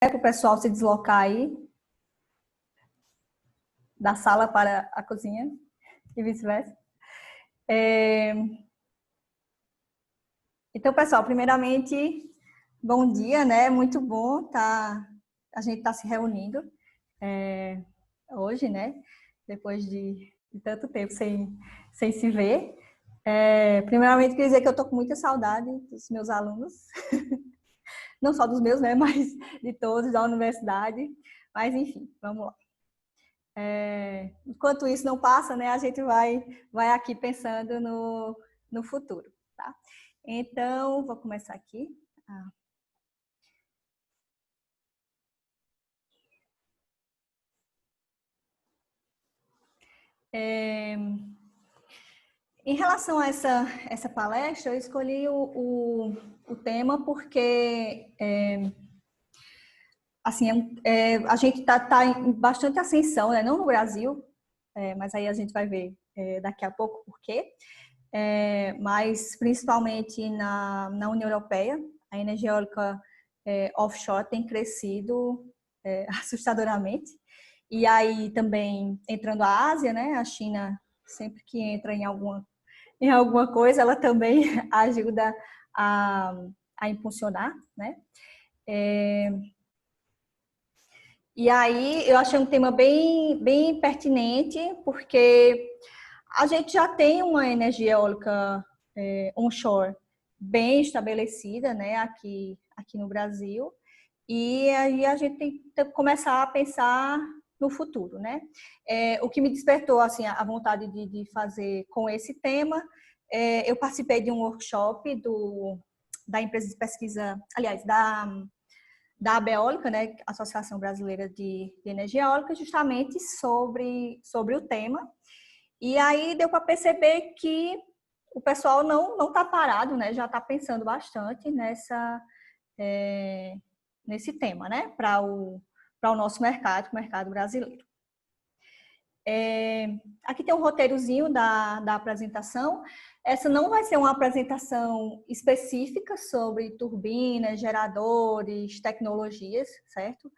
Para o pessoal se deslocar aí da sala para a cozinha e vice-versa. Então, pessoal, primeiramente, bom dia, né? Muito bom a gente tá se reunindo hoje, né? Depois de tanto tempo sem se ver. Primeiramente, queria dizer que eu tô com muita saudade dos meus alunos. Não só dos meus, né? Mas de todos da universidade. Mas, enfim, vamos lá. Enquanto isso não passa, né? A gente vai aqui pensando no futuro, tá? Então, vou começar aqui. Em relação a essa palestra, eu escolhi o tema porque assim, a gente tá em bastante ascensão, né? Não no Brasil, mas aí a gente vai ver daqui a pouco por quê. Mas principalmente na União Europeia, a energia eólica offshore tem crescido assustadoramente. E aí também entrando a Ásia, né? A China, sempre que entra em alguma coisa, ela também ajuda a, a impulsionar, né? E aí eu achei um tema bem pertinente, porque a gente já tem uma energia eólica onshore bem estabelecida, né, aqui no Brasil, e aí a gente tem que começar a pensar no futuro, né? O que me despertou assim a vontade de fazer com esse tema, eu participei de um workshop da empresa de pesquisa, aliás, da ABEÓlica, né, Associação Brasileira de Energia Eólica, justamente sobre o tema. E aí deu para perceber que o pessoal não está parado, né, já está pensando bastante nesse tema, né, para o nosso mercado, o mercado brasileiro. Aqui tem um roteirozinho da apresentação. Essa não vai ser uma apresentação específica sobre turbinas, geradores, tecnologias, certo?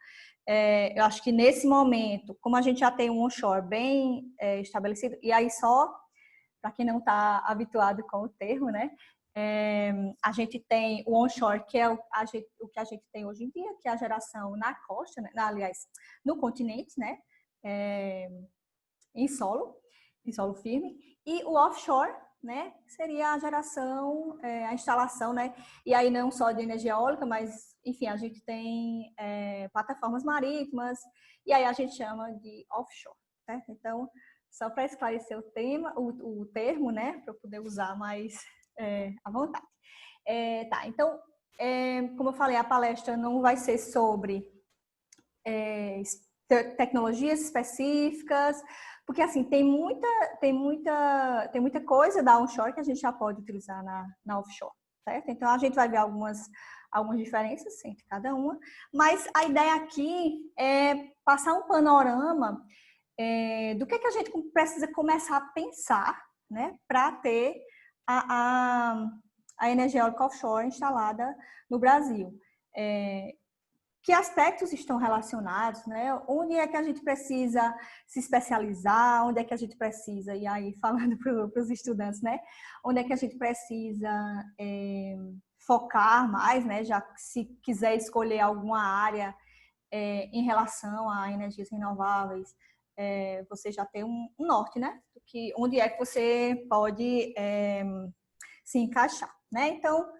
Eu acho que nesse momento, como a gente já tem um onshore bem estabelecido, e aí só, para quem não está habituado com o termo, né? A gente tem o onshore, que é o que a gente tem hoje em dia, que é a geração na costa, né? Aliás, no continente, né? Em solo firme, e o offshore, né, seria a geração, a instalação, né, e aí não só de energia eólica, mas, enfim, a gente tem plataformas marítimas, e aí a gente chama de offshore, certo? Então, só para esclarecer o termo, né, para eu poder usar mais à vontade. Tá, então, como eu falei, a palestra não vai ser sobre tecnologias específicas, porque assim tem muita coisa da onshore que a gente já pode utilizar na offshore, certo? Então a gente vai ver algumas diferenças entre cada uma, mas a ideia aqui é passar um panorama do que a gente precisa começar a pensar, né, para ter a energia eólica offshore instalada no Brasil. Que aspectos estão relacionados, né? Onde é que a gente precisa se especializar, onde é que a gente precisa, e aí falando para os estudantes, né? Onde é que a gente precisa focar mais, né? Já se quiser escolher alguma área em relação a energias renováveis, você já tem um norte, né? Onde é que você pode se encaixar, né? Então,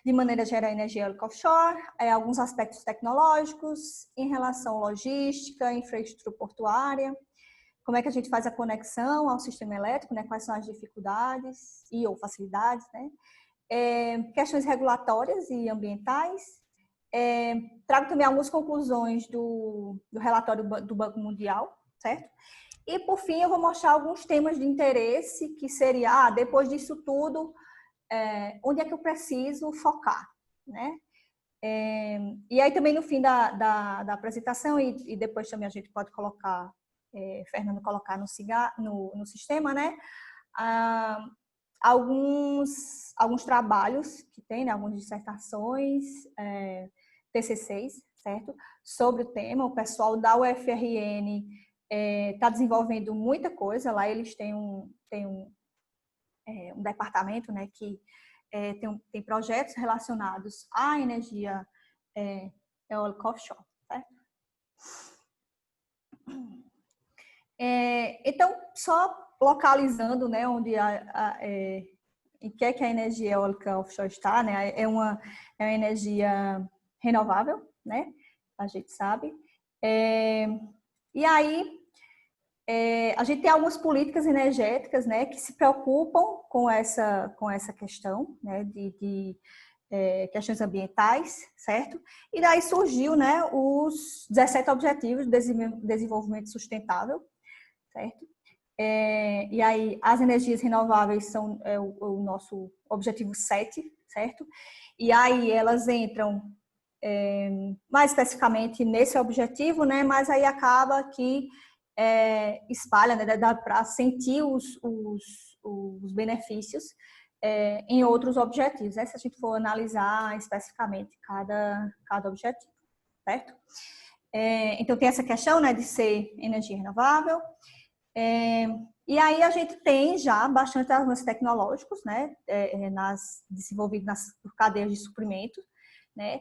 de maneira geral, energia eólica offshore, alguns aspectos tecnológicos em relação à logística, infraestrutura portuária, como é que a gente faz a conexão ao sistema elétrico, né? Quais são as dificuldades ou facilidades, né? Questões regulatórias e ambientais. Trago também algumas conclusões do relatório do Banco Mundial, certo? E, por fim, eu vou mostrar alguns temas de interesse, que seria, depois disso tudo, onde é que eu preciso focar, né? E aí também no fim da apresentação, e depois também a gente pode colocar, Fernando colocar no sistema, né? Alguns trabalhos que tem, né? Algumas dissertações TCCs, certo? Sobre o tema. O pessoal da UFRN está desenvolvendo muita coisa. Lá eles têm um departamento, né, que tem projetos relacionados à energia eólica offshore, certo? Então, só localizando, né, onde em que a energia eólica offshore está, né, é uma energia renovável, né, a gente sabe. E aí, a gente tem algumas políticas energéticas, né, que se preocupam com essa questão, né, de questões ambientais, certo? E daí surgiu, né, os 17 Objetivos de Desenvolvimento Sustentável, certo? E aí, as energias renováveis são o nosso objetivo 7, certo? E aí, elas entram mais especificamente nesse objetivo, né? Mas aí acaba que espalha, né? Dá para sentir os benefícios em outros objetivos, né? Se a gente for analisar especificamente cada objetivo, certo? Então, tem essa questão, né, de ser energia renovável. E aí a gente tem já bastante avanços tecnológicos, né, desenvolvidos por cadeias de suprimento, né,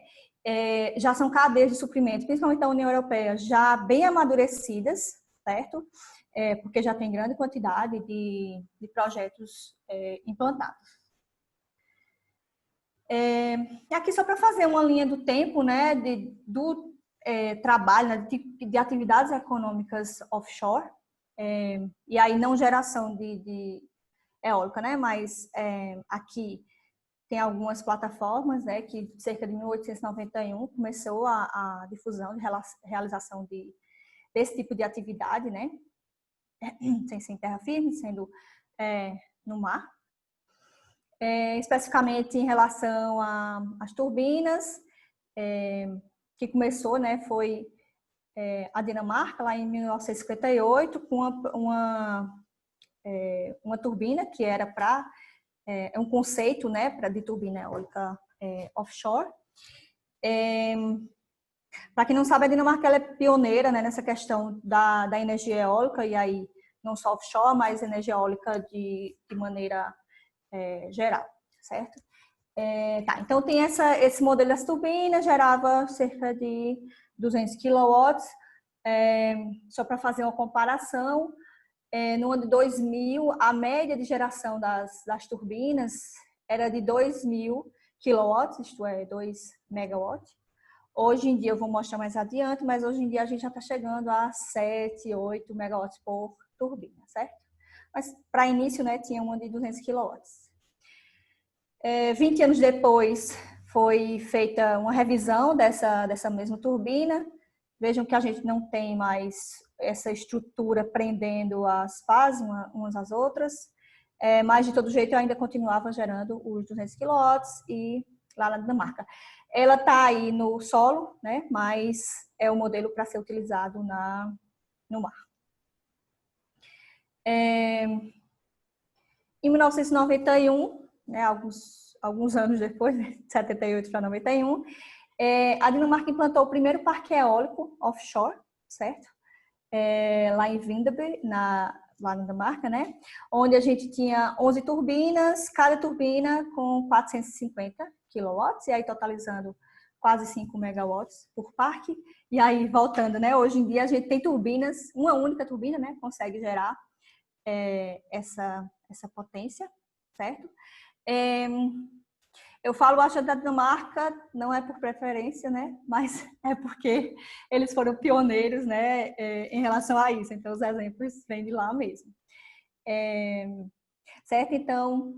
já são cadeias de suprimento, principalmente da União Europeia, já bem amadurecidas, certo? Porque já tem grande quantidade de projetos implantados. E aqui só para fazer uma linha do tempo, né, do trabalho, né, de atividades econômicas offshore, e aí não geração de eólica, né? Mas aqui tem algumas plataformas, né? Que cerca de 1891 começou a difusão de realização desse tipo de atividade, né? Sem ser em terra firme, sendo no mar. Especificamente em relação às turbinas, que começou, né? Foi a Dinamarca, lá em 1958, com uma turbina que era para um conceito, né, de turbina eólica offshore. Para quem não sabe, a Dinamarca ela é pioneira, né, nessa questão da energia eólica, e aí não só offshore, mas energia eólica de maneira geral, certo? Tá, então tem esse modelo das turbinas, gerava cerca de 200 kW. Só para fazer uma comparação, no ano de 2000, a média de geração das turbinas era de 2.000 kW, isto é, 2 megawatts. Hoje em dia, eu vou mostrar mais adiante, mas hoje em dia a gente já está chegando a 7, 8 megawatts por turbina, certo? Mas para início, né, tinha uma de 200 kW. 20 anos depois, foi feita uma revisão dessa mesma turbina. Vejam que a gente não tem mais essa estrutura prendendo as pás umas às outras, mas de todo jeito eu ainda continuava gerando os 200 kW e lá na Dinamarca. Ela está aí no solo, né? Mas é o modelo para ser utilizado no mar. Em 1991, né, alguns anos depois, né, de 78 para 91, a Dinamarca implantou o primeiro parque eólico offshore, certo? Lá em Vindeby, lá na Dinamarca, né? Onde a gente tinha 11 turbinas, cada turbina com 450 kW, e aí totalizando quase 5 megawatts por parque. E aí, voltando, né? Hoje em dia a gente tem turbinas, uma única turbina, né? Consegue gerar essa potência, certo? Eu falo bastante da Dinamarca, não é por preferência, né? Mas é porque eles foram pioneiros, né? Em relação a isso. Então, os exemplos vêm de lá mesmo. Certo? Então,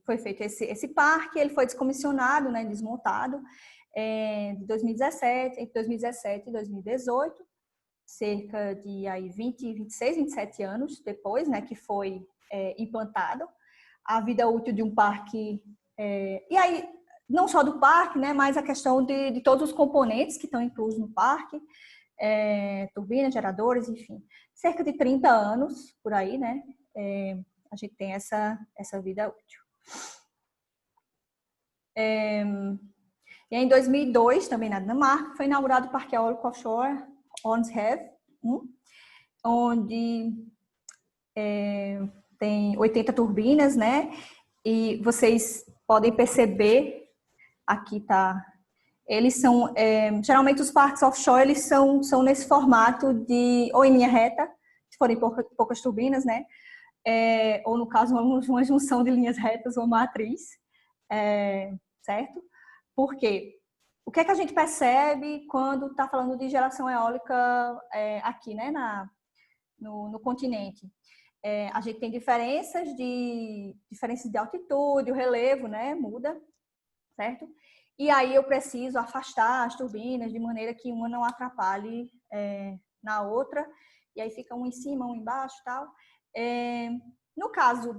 foi feito esse parque, ele foi descomissionado, né? Desmontado entre 2017 e 2018, cerca de 26, 27 anos depois, né? Que foi implantado. A vida útil de um parque, e aí não só do parque, né, mas a questão de todos os componentes que estão inclusos no parque, turbinas, geradores, enfim, cerca de 30 anos por aí, né, a gente tem essa vida útil. E em 2002, também na Dinamarca, foi inaugurado o Parque Eólico Offshore Hornshav, onde tem 80 turbinas, né? E vocês podem perceber, aqui tá, eles são, geralmente os parques offshore, eles são nesse formato de, ou em linha reta, se forem poucas turbinas, né? Ou no caso, uma junção de linhas retas ou matriz, certo? Por quê? O que é que a gente percebe quando está falando de geração eólica aqui, né, no continente? A gente tem diferenças de altitude, o relevo, né, muda, certo? E aí eu preciso afastar as turbinas de maneira que uma não atrapalhe na outra, e aí fica um em cima, um embaixo e tal. No caso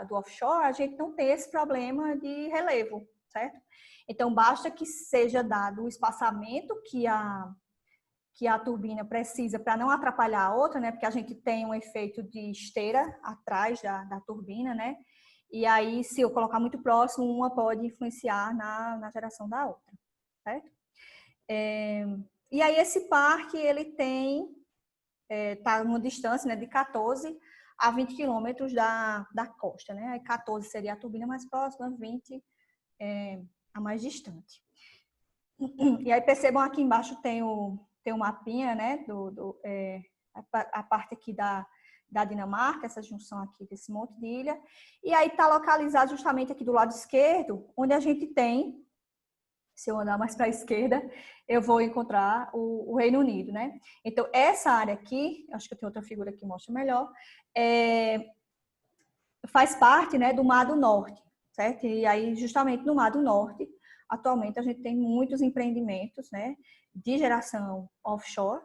do offshore, a gente não tem esse problema de relevo, certo? Então, basta que seja dado o espaçamento que a turbina precisa para não atrapalhar a outra, né? Porque a gente tem um efeito de esteira atrás da turbina, né? E aí, se eu colocar muito próximo, uma pode influenciar na geração da outra, certo? E aí, esse parque, ele tá numa distância, né, de 14 a 20 quilômetros da costa, né? Aí 14 seria a turbina mais próxima, 20 a mais distante. E aí percebam aqui embaixo tem um mapinha, né, a parte aqui da Dinamarca, essa junção aqui desse monte de ilha. E aí está localizado justamente aqui do lado esquerdo, onde a gente tem, se eu andar mais para a esquerda, eu vou encontrar o Reino Unido, né? Então, essa área aqui, acho que eu tenho outra figura que mostra melhor, faz parte, né, do Mar do Norte, certo? E aí, justamente no Mar do Norte, atualmente a gente tem muitos empreendimentos, né, de geração offshore,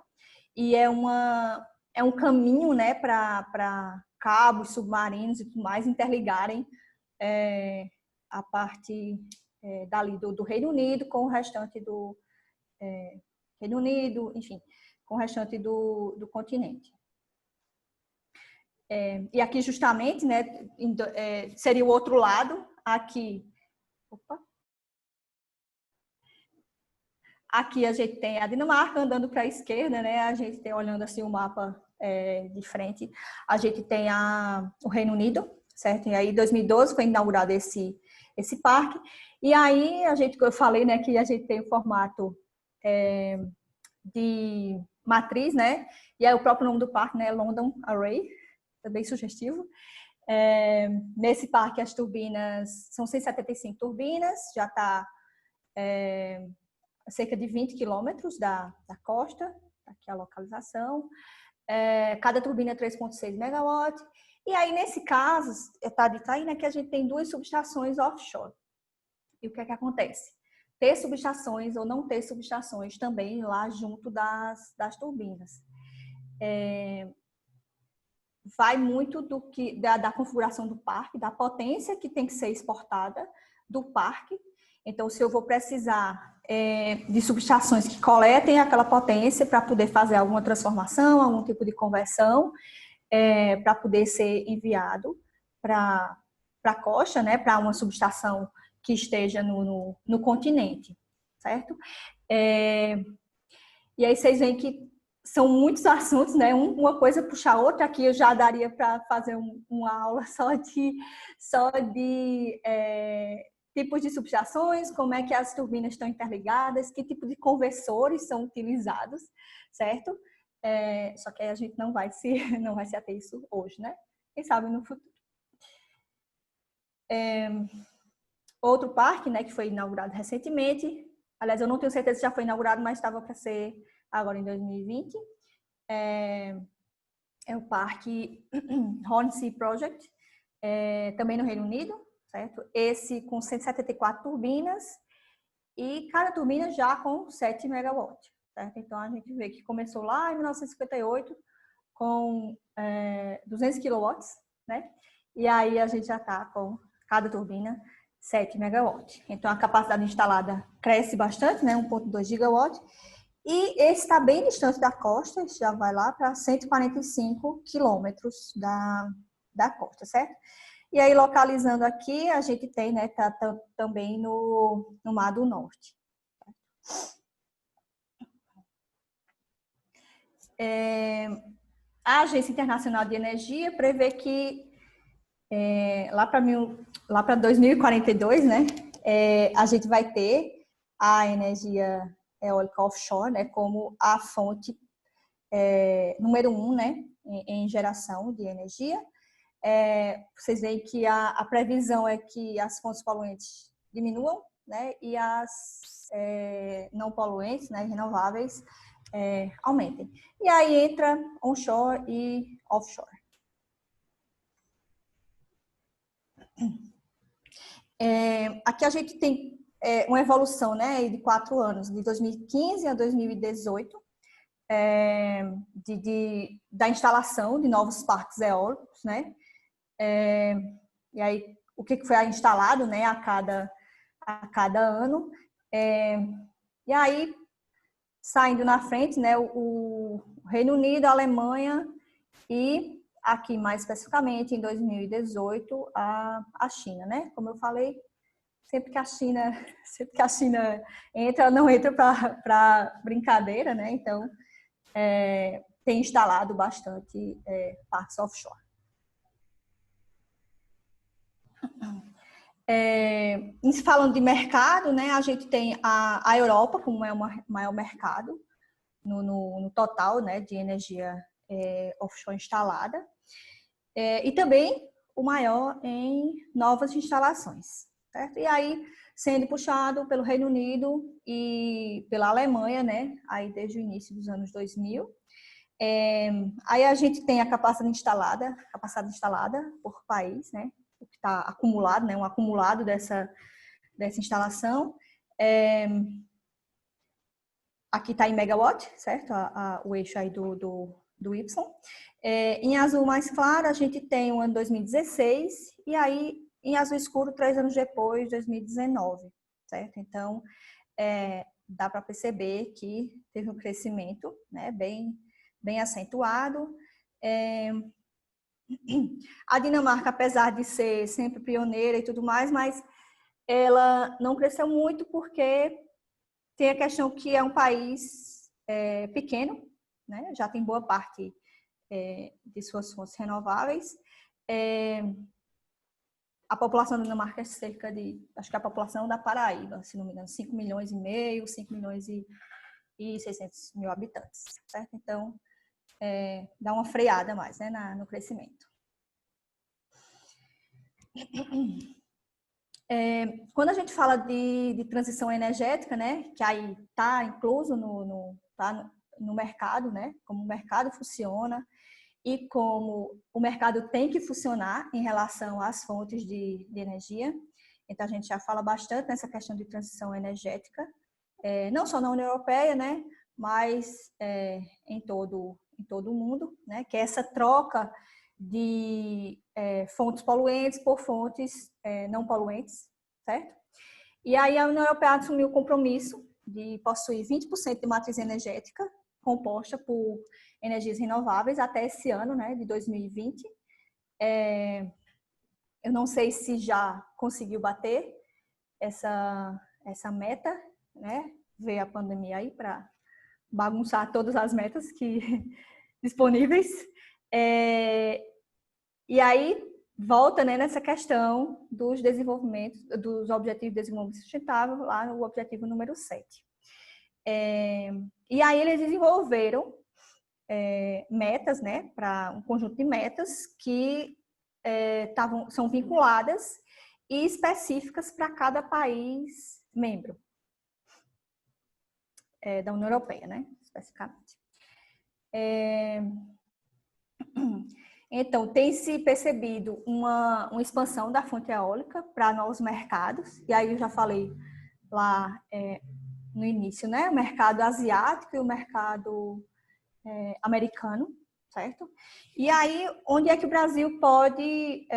e é um caminho, né, para cabos submarinos e tudo mais interligarem a parte dali do Reino Unido com o restante do Reino Unido, enfim, com o restante do continente. E aqui justamente, né, seria o outro lado, aqui, aqui a gente tem a Dinamarca andando para a esquerda, né, a gente tem, olhando assim o mapa de frente, a gente tem o Reino Unido, certo? E aí em 2012 foi inaugurado esse parque, e aí eu falei, né, que a gente tem o formato de matriz, né, e aí o próprio nome do parque, né, London Array, é bem sugestivo. Nesse parque as turbinas são 175 turbinas, já está a cerca de 20 quilômetros da costa, aqui a localização. Cada turbina é 3,6 megawatts. E aí, nesse caso, está dito aí, né, que a gente tem 2 subestações offshore. E o que é que acontece? Ter subestações ou não ter subestações também lá junto das turbinas. Vai muito da configuração do parque, da potência que tem que ser exportada do parque. Então, se eu vou precisar de subestações que coletem aquela potência para poder fazer alguma transformação, algum tipo de conversão, para poder ser enviado para a costa, né, para uma subestação que esteja no continente, certo? E aí vocês veem que são muitos assuntos, né? Uma coisa puxa a outra. Aqui eu já daria para fazer uma aula só de tipos de subestações, como é que as turbinas estão interligadas, que tipo de conversores são utilizados, certo? Só que aí a gente não vai se ater isso hoje, né? Quem sabe no futuro. Outro parque, né, que foi inaugurado recentemente, aliás, eu não tenho certeza se já foi inaugurado, mas estava para ser agora em 2020, é o Parque Hornsea Project, também no Reino Unido, certo? Esse com 174 turbinas e cada turbina já com 7 megawatts, certo? Então, a gente vê que começou lá em 1958 com 200 quilowatts, né? E aí a gente já está com cada turbina 7 megawatts. Então, a capacidade instalada cresce bastante, né? 1,2 gigawatts. E esse está bem distante da costa, já vai lá para 145 quilômetros da costa, certo? E aí, localizando aqui, a gente tem, né, tá também no Mar do Norte, a Agência Internacional de Energia prevê que lá para 2042, né, a gente vai ter a energia eólica offshore, né, como a fonte número 1, né, em geração de energia. Vocês veem que a previsão é que as fontes poluentes diminuam, né, e as não poluentes, né, renováveis, aumentem. E aí entra onshore e offshore. Aqui a gente tem uma evolução, né, de 4 anos, de 2015 a 2018, da instalação de novos parques eólicos, né? E aí, o que foi instalado, né, a cada ano. E aí, saindo na frente, né, o Reino Unido, a Alemanha e, aqui mais especificamente, em 2018, a China, né? Como eu falei, sempre que a China entra, não entra para brincadeira, né? Então, tem instalado bastante parques offshore. Falando de mercado, né, a gente tem a Europa como é o maior mercado no total, né, de energia offshore instalada, e também o maior em novas instalações, certo? E aí sendo puxado pelo Reino Unido e pela Alemanha, né, aí desde o início dos anos 2000. Aí a gente tem a capacidade instalada por país, né, o que está acumulado, né, um acumulado dessa instalação. Aqui está em megawatt, certo? O eixo aí do Y. Em azul mais claro, a gente tem o ano 2016, e aí em azul escuro, 3 anos depois, 2019, certo? Então, dá para perceber que teve um crescimento, né, bem acentuado. A Dinamarca, apesar de ser sempre pioneira e tudo mais, mas ela não cresceu muito porque tem a questão que é um país pequeno, né? Já tem boa parte de suas fontes renováveis. A população da Dinamarca é cerca de, acho que a população da Paraíba, se não me engano, 5 milhões e meio, 5 milhões e 600 mil habitantes, certo? Então, dá uma freada mais, né, no crescimento. Quando a gente fala de transição energética, né, que aí está incluso no mercado, né, como o mercado funciona e como o mercado tem que funcionar em relação às fontes de energia. Então, a gente já fala bastante nessa questão de transição energética, não só na União Europeia, né, mas em todo o mundo, né, que é essa troca de fontes poluentes por fontes não poluentes, certo? E aí a União Europeia assumiu o compromisso de possuir 20% de matriz energética composta por energias renováveis até esse ano, né, de 2020. Eu não sei se já conseguiu bater essa meta, né? Veio a pandemia aí para bagunçar todas as metas disponíveis. E aí volta, né, nessa questão dos Objetivos de Desenvolvimento Sustentável, lá no objetivo número 7. E aí eles desenvolveram metas, né, para um conjunto de metas que são vinculadas e específicas para cada país membro da União Europeia, né, especificamente. Então, tem se percebido uma expansão da fonte eólica para novos mercados, e aí eu já falei lá no início, né, o mercado asiático e o mercado americano, certo? E aí, onde é que o Brasil pode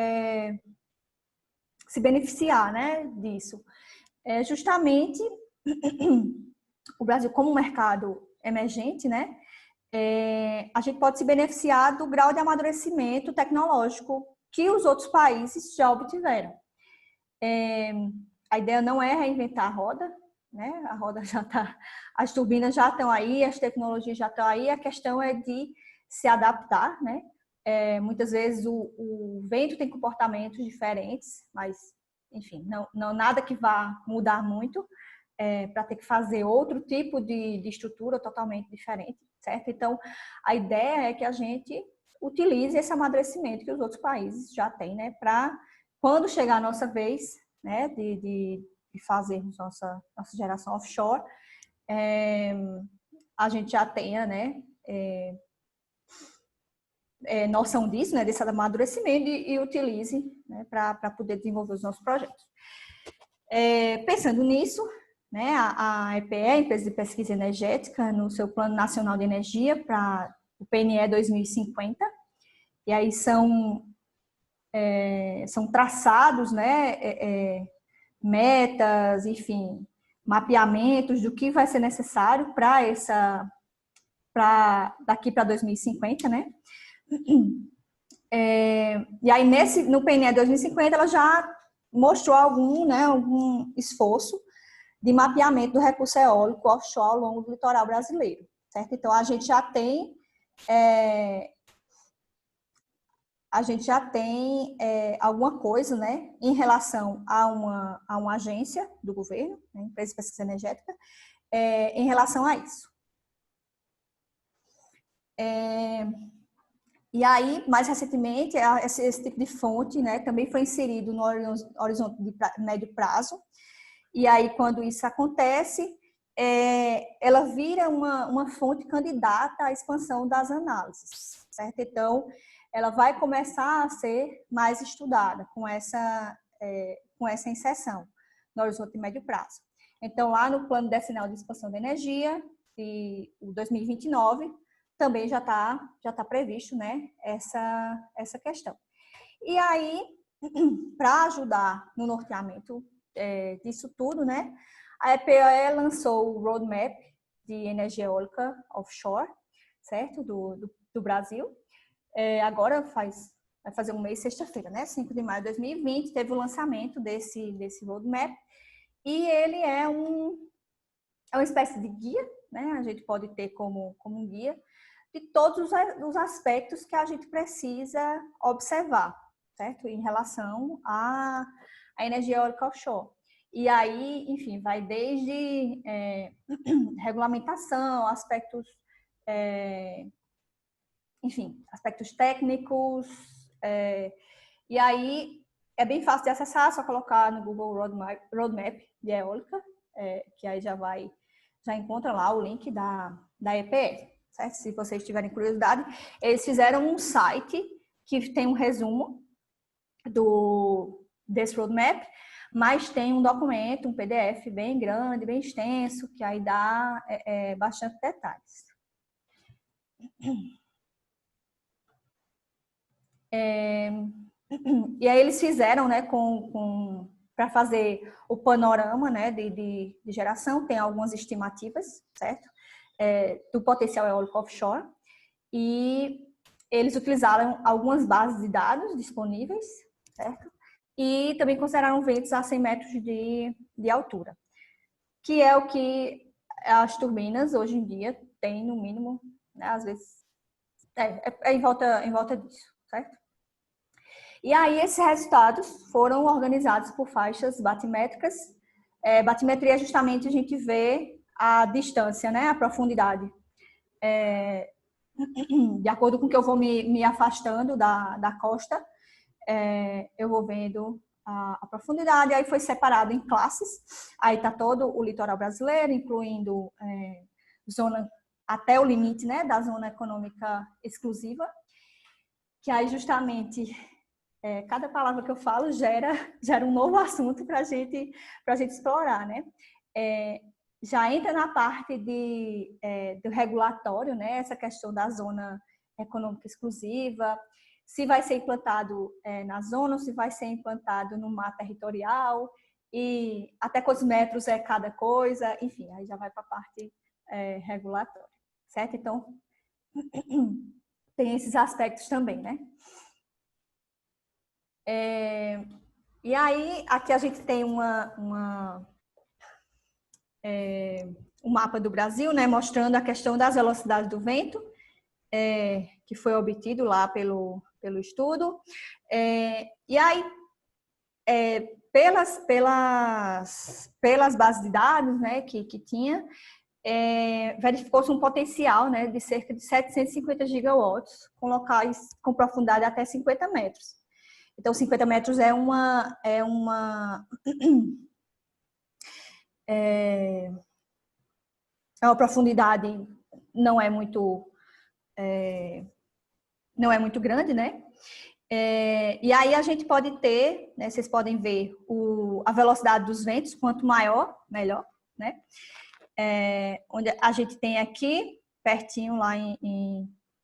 se beneficiar, né, disso? Justamente o Brasil, como um mercado emergente, né, a gente pode se beneficiar do grau de amadurecimento tecnológico que os outros países já obtiveram. A ideia não é reinventar a roda, né? A roda já está, as turbinas já estão aí, as tecnologias já estão aí, a questão é de se adaptar, né? Muitas vezes o vento tem comportamentos diferentes, mas, enfim, não nada que vá mudar muito para ter que fazer outro tipo de estrutura totalmente diferente, certo? Então, a ideia é que a gente utilize esse amadurecimento que os outros países já têm, né? Para, quando chegar a nossa vez, né, de fazermos nossa geração offshore, a gente já tenha, né, noção disso, né, desse amadurecimento e utilize, né, para poder desenvolver os nossos projetos. Pensando nisso, né, a EPE, a Empresa de Pesquisa Energética, no seu Plano Nacional de Energia para o PNE 2050, e aí são traçados, né, metas, enfim, mapeamentos do que vai ser necessário daqui para 2050, né? E aí no PNE 2050 ela já mostrou algum esforço de mapeamento do recurso eólico offshore ao longo do litoral brasileiro, certo? Então a gente já tem alguma coisa, né, em relação a uma agência do governo, né, Empresa de Pesquisa Energética, em relação a isso. E aí, mais recentemente, esse tipo de fonte, né, também foi inserido no horizonte de médio prazo. E aí, quando isso acontece, ela vira uma fonte candidata à expansão das análises, certo? Então, ela vai começar a ser mais estudada com essa inserção no horizonte de médio prazo. Então, lá no Plano Decenal de Expansão da Energia, o 2029, também já tá previsto, né, essa questão. E aí, para ajudar no norteamento disso tudo, né, a EPE lançou o Roadmap de Energia Eólica Offshore, certo, do Brasil. Agora vai fazer um mês, sexta-feira, né, 5 de maio de 2020, teve o lançamento desse Roadmap, e ele é uma espécie de guia, né, a gente pode ter como um guia, de todos os aspectos que a gente precisa observar, certo? Em relação à energia eólica offshore. E aí, enfim, vai desde regulamentação, aspectos, aspectos técnicos, e aí é bem fácil de acessar, só colocar no Google Roadmap de eólica, que aí já encontra lá o link da EPE. Certo? Se vocês tiverem curiosidade, eles fizeram um site que tem um resumo desse roadmap, mas tem um documento, um PDF bem grande, bem extenso, que aí dá bastante detalhes. E aí eles fizeram, né, para fazer o panorama, né, de geração, tem algumas estimativas, certo? Do potencial eólico offshore, e eles utilizaram algumas bases de dados disponíveis, certo? E também consideraram ventos a 100 metros de altura, que é o que as turbinas hoje em dia têm no mínimo, né? Às vezes em volta disso, certo? E aí esses resultados foram organizados por faixas batimétricas. Batimetria justamente a gente vê a distância, né? A profundidade. De acordo com que eu vou me afastando da costa, eu vou vendo a profundidade. Aí foi separado em classes. Aí está todo o litoral brasileiro, incluindo zona até o limite, né, da zona econômica exclusiva, que aí justamente cada palavra que eu falo gera um novo assunto para a gente explorar, né? Já entra na parte do regulatório, né? Essa questão da zona econômica exclusiva, se vai ser implantado na zona ou se vai ser implantado no mar territorial, e até quantos metros é cada coisa, enfim, aí já vai para a parte regulatória, certo? Então, tem esses aspectos também, né? E aí, aqui a gente tem uma o mapa do Brasil, né, mostrando a questão das velocidades do vento, que foi obtido lá pelo estudo. E aí, pelas bases de dados, né, que tinha, verificou-se um potencial, né, de cerca de 750 gigawatts, com locais com profundidade até 50 metros. Então, 50 metros é uma profundidade não é muito grande, né? E aí a gente pode ter, né, vocês podem ver a velocidade dos ventos, quanto maior, melhor, né? Onde a gente tem aqui, pertinho lá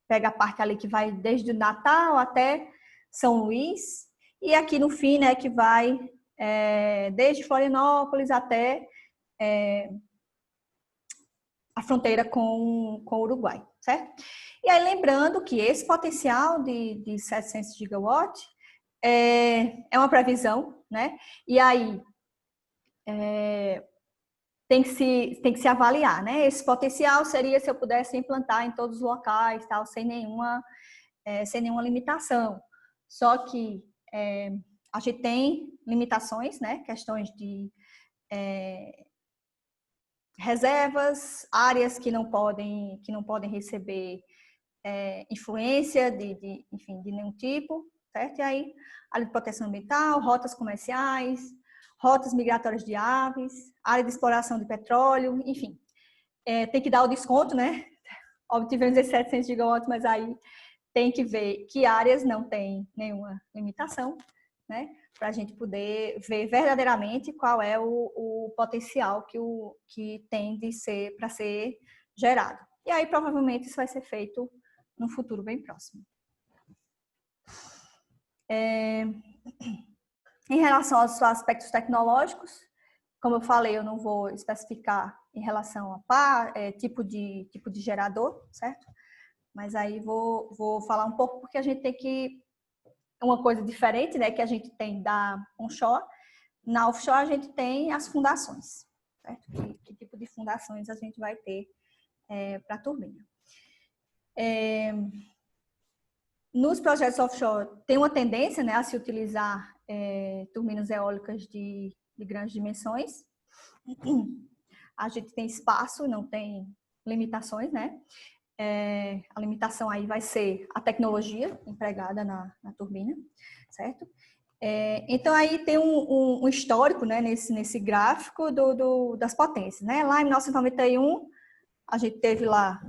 pega a parte ali que vai desde o Natal até São Luís, e aqui no fim, né, que vai desde Florianópolis até a fronteira com o Uruguai, certo? E aí, lembrando que esse potencial de 700 gigawatts é uma previsão, né? E aí, tem que se avaliar, né? Esse potencial seria se eu pudesse implantar em todos os locais, tal, sem nenhuma limitação. Só que a gente tem limitações, né? Questões de reservas, áreas que não podem receber influência enfim, de nenhum tipo, certo? E aí, área de proteção ambiental, rotas comerciais, rotas migratórias de aves, área de exploração de petróleo, enfim. Tem que dar o desconto, né? Obtivemos esses 700 gigawatts, mas aí tem que ver que áreas não tem nenhuma limitação, né? Para a gente poder ver verdadeiramente qual é o potencial que tem para ser gerado. E aí, provavelmente, isso vai ser feito no futuro bem próximo. Em relação aos aspectos tecnológicos, como eu falei, eu não vou especificar em relação a tipo de gerador, certo? Mas aí vou falar um pouco porque a gente tem que uma coisa diferente, né, que a gente tem da onshore. Na offshore a gente tem as fundações, certo? Que tipo de fundações a gente vai ter para a turbina. Nos projetos offshore tem uma tendência, né, a se utilizar turbinas eólicas de grandes dimensões. A gente tem espaço, não tem limitações, né? A limitação aí vai ser a tecnologia empregada na turbina, certo? Então aí tem um histórico, né, nesse gráfico das potências, né? Lá em 1991 a gente teve lá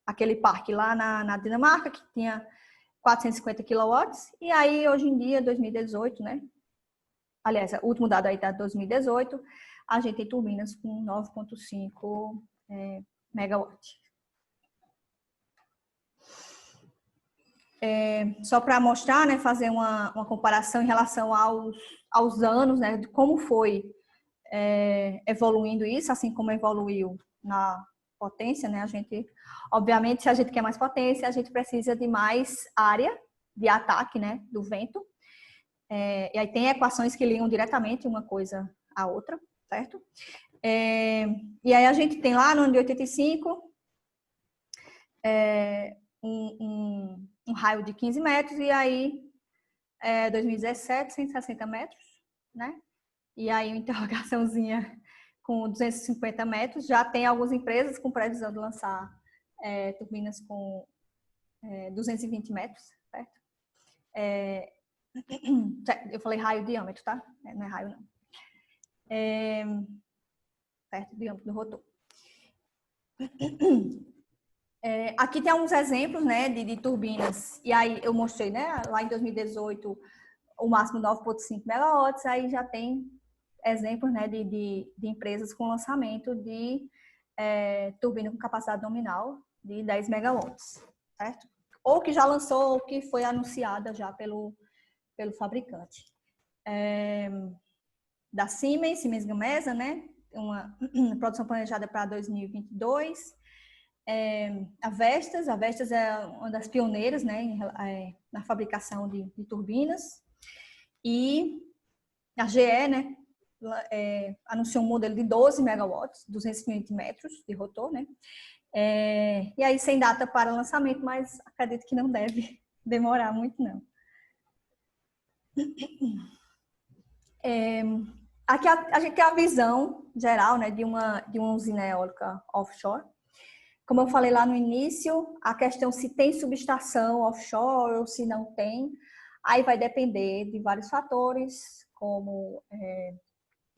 aquele parque lá na Dinamarca que tinha 450 quilowatts, e aí hoje em dia, 2018, né? Aliás, o último dado aí tá 2018, a gente tem turbinas com 9,5 megawatt. Só para mostrar, né, fazer uma comparação em relação aos anos, né, de como foi evoluindo isso, assim como evoluiu na potência, né, a gente, obviamente, se a gente quer mais potência, a gente precisa de mais área de ataque, né, do vento, e aí tem equações que ligam diretamente uma coisa à outra, certo? E aí a gente tem lá no ano de 85 um raio de 15 metros, e aí 2017, 160 metros, né? E aí uma interrogaçãozinha com 250 metros. Já tem algumas empresas com previsão de lançar turbinas com 220 metros, certo? Eu falei raio diâmetro, tá? Não é raio, não. Certo, diâmetro do rotor. Aqui tem alguns exemplos, né, de turbinas. E aí eu mostrei, né, lá em 2018, o máximo 9,5 megawatts. Aí já tem exemplos, né, de empresas com lançamento de turbina com capacidade nominal de 10 megawatts, certo? Ou que já lançou, ou que foi anunciada já pelo fabricante. Da Siemens Gamesa, né, uma produção planejada para 2022. A Vestas é uma das pioneiras, né, na fabricação de turbinas. E a GE, né, anunciou um modelo de 12 megawatts, 220 metros de rotor, né? E aí sem data para lançamento, mas acredito que não deve demorar muito, não. Aqui a gente tem a visão geral, né, de uma usina eólica offshore. Como eu falei lá no início, a questão se tem subestação offshore ou se não tem, aí vai depender de vários fatores, como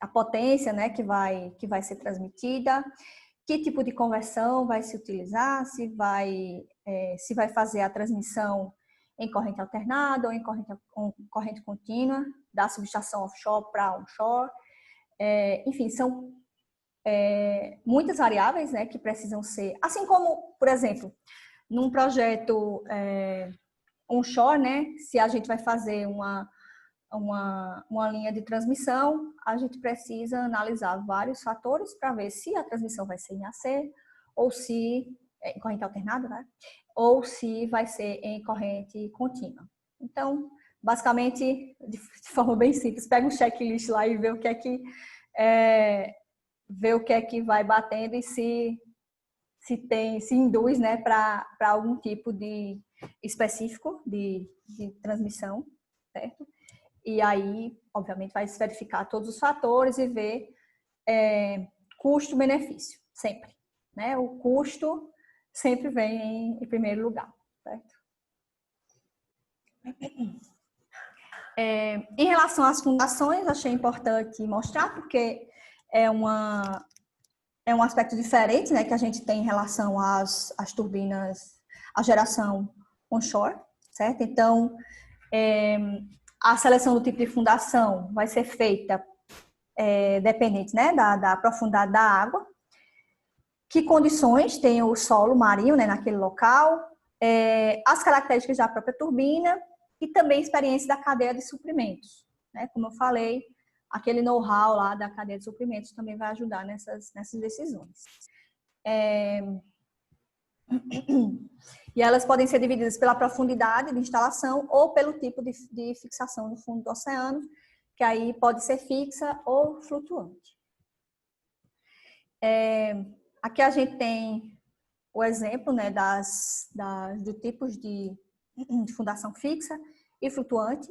a potência, né, que vai ser transmitida, que tipo de conversão vai se utilizar, se vai fazer a transmissão em corrente alternada ou em corrente contínua, da subestação offshore para onshore. Enfim, são muitas variáveis, né, que precisam ser, assim como, por exemplo, num projeto onshore, né, se a gente vai fazer uma linha de transmissão, a gente precisa analisar vários fatores para ver se a transmissão vai ser em AC, ou se em corrente alternada, né, ou se vai ser em corrente contínua. Então, basicamente, de forma bem simples, pega um checklist lá e vê o que é que vai batendo e se induz, né, para algum tipo de específico de transmissão, certo? E aí, obviamente, vai se verificar todos os fatores e ver custo-benefício, sempre, né? O custo sempre vem em primeiro lugar, certo? Em relação às fundações, achei importante mostrar, porque é um aspecto diferente, né, que a gente tem em relação às turbinas, à geração onshore, certo? Então, a seleção do tipo de fundação vai ser feita dependente, né, da profundidade da água, que condições tem o solo marinho, né, naquele local, as características da própria turbina e também a experiência da cadeia de suprimentos, né? Como eu falei, aquele know-how lá da cadeia de suprimentos também vai ajudar nessas decisões. E elas podem ser divididas pela profundidade de instalação ou pelo tipo de fixação no fundo do oceano, que aí pode ser fixa ou flutuante. Aqui a gente tem o exemplo, né, dos tipos de fundação fixa e flutuante.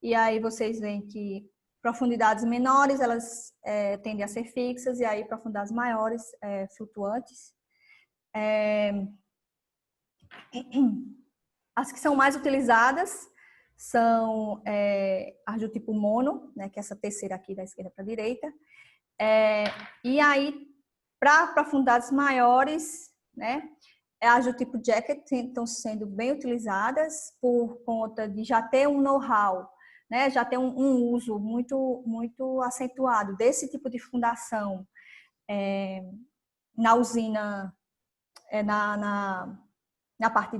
E aí vocês veem que profundidades menores, elas tendem a ser fixas, e aí profundidades maiores, flutuantes. As que são mais utilizadas são as do tipo mono, né, que é essa terceira aqui da esquerda para a direita. E aí, para profundidades maiores, né, as do tipo jacket estão sendo bem utilizadas por conta de já ter um know-how, né, já ter um uso muito, muito acentuado desse tipo de fundação na usina, na parte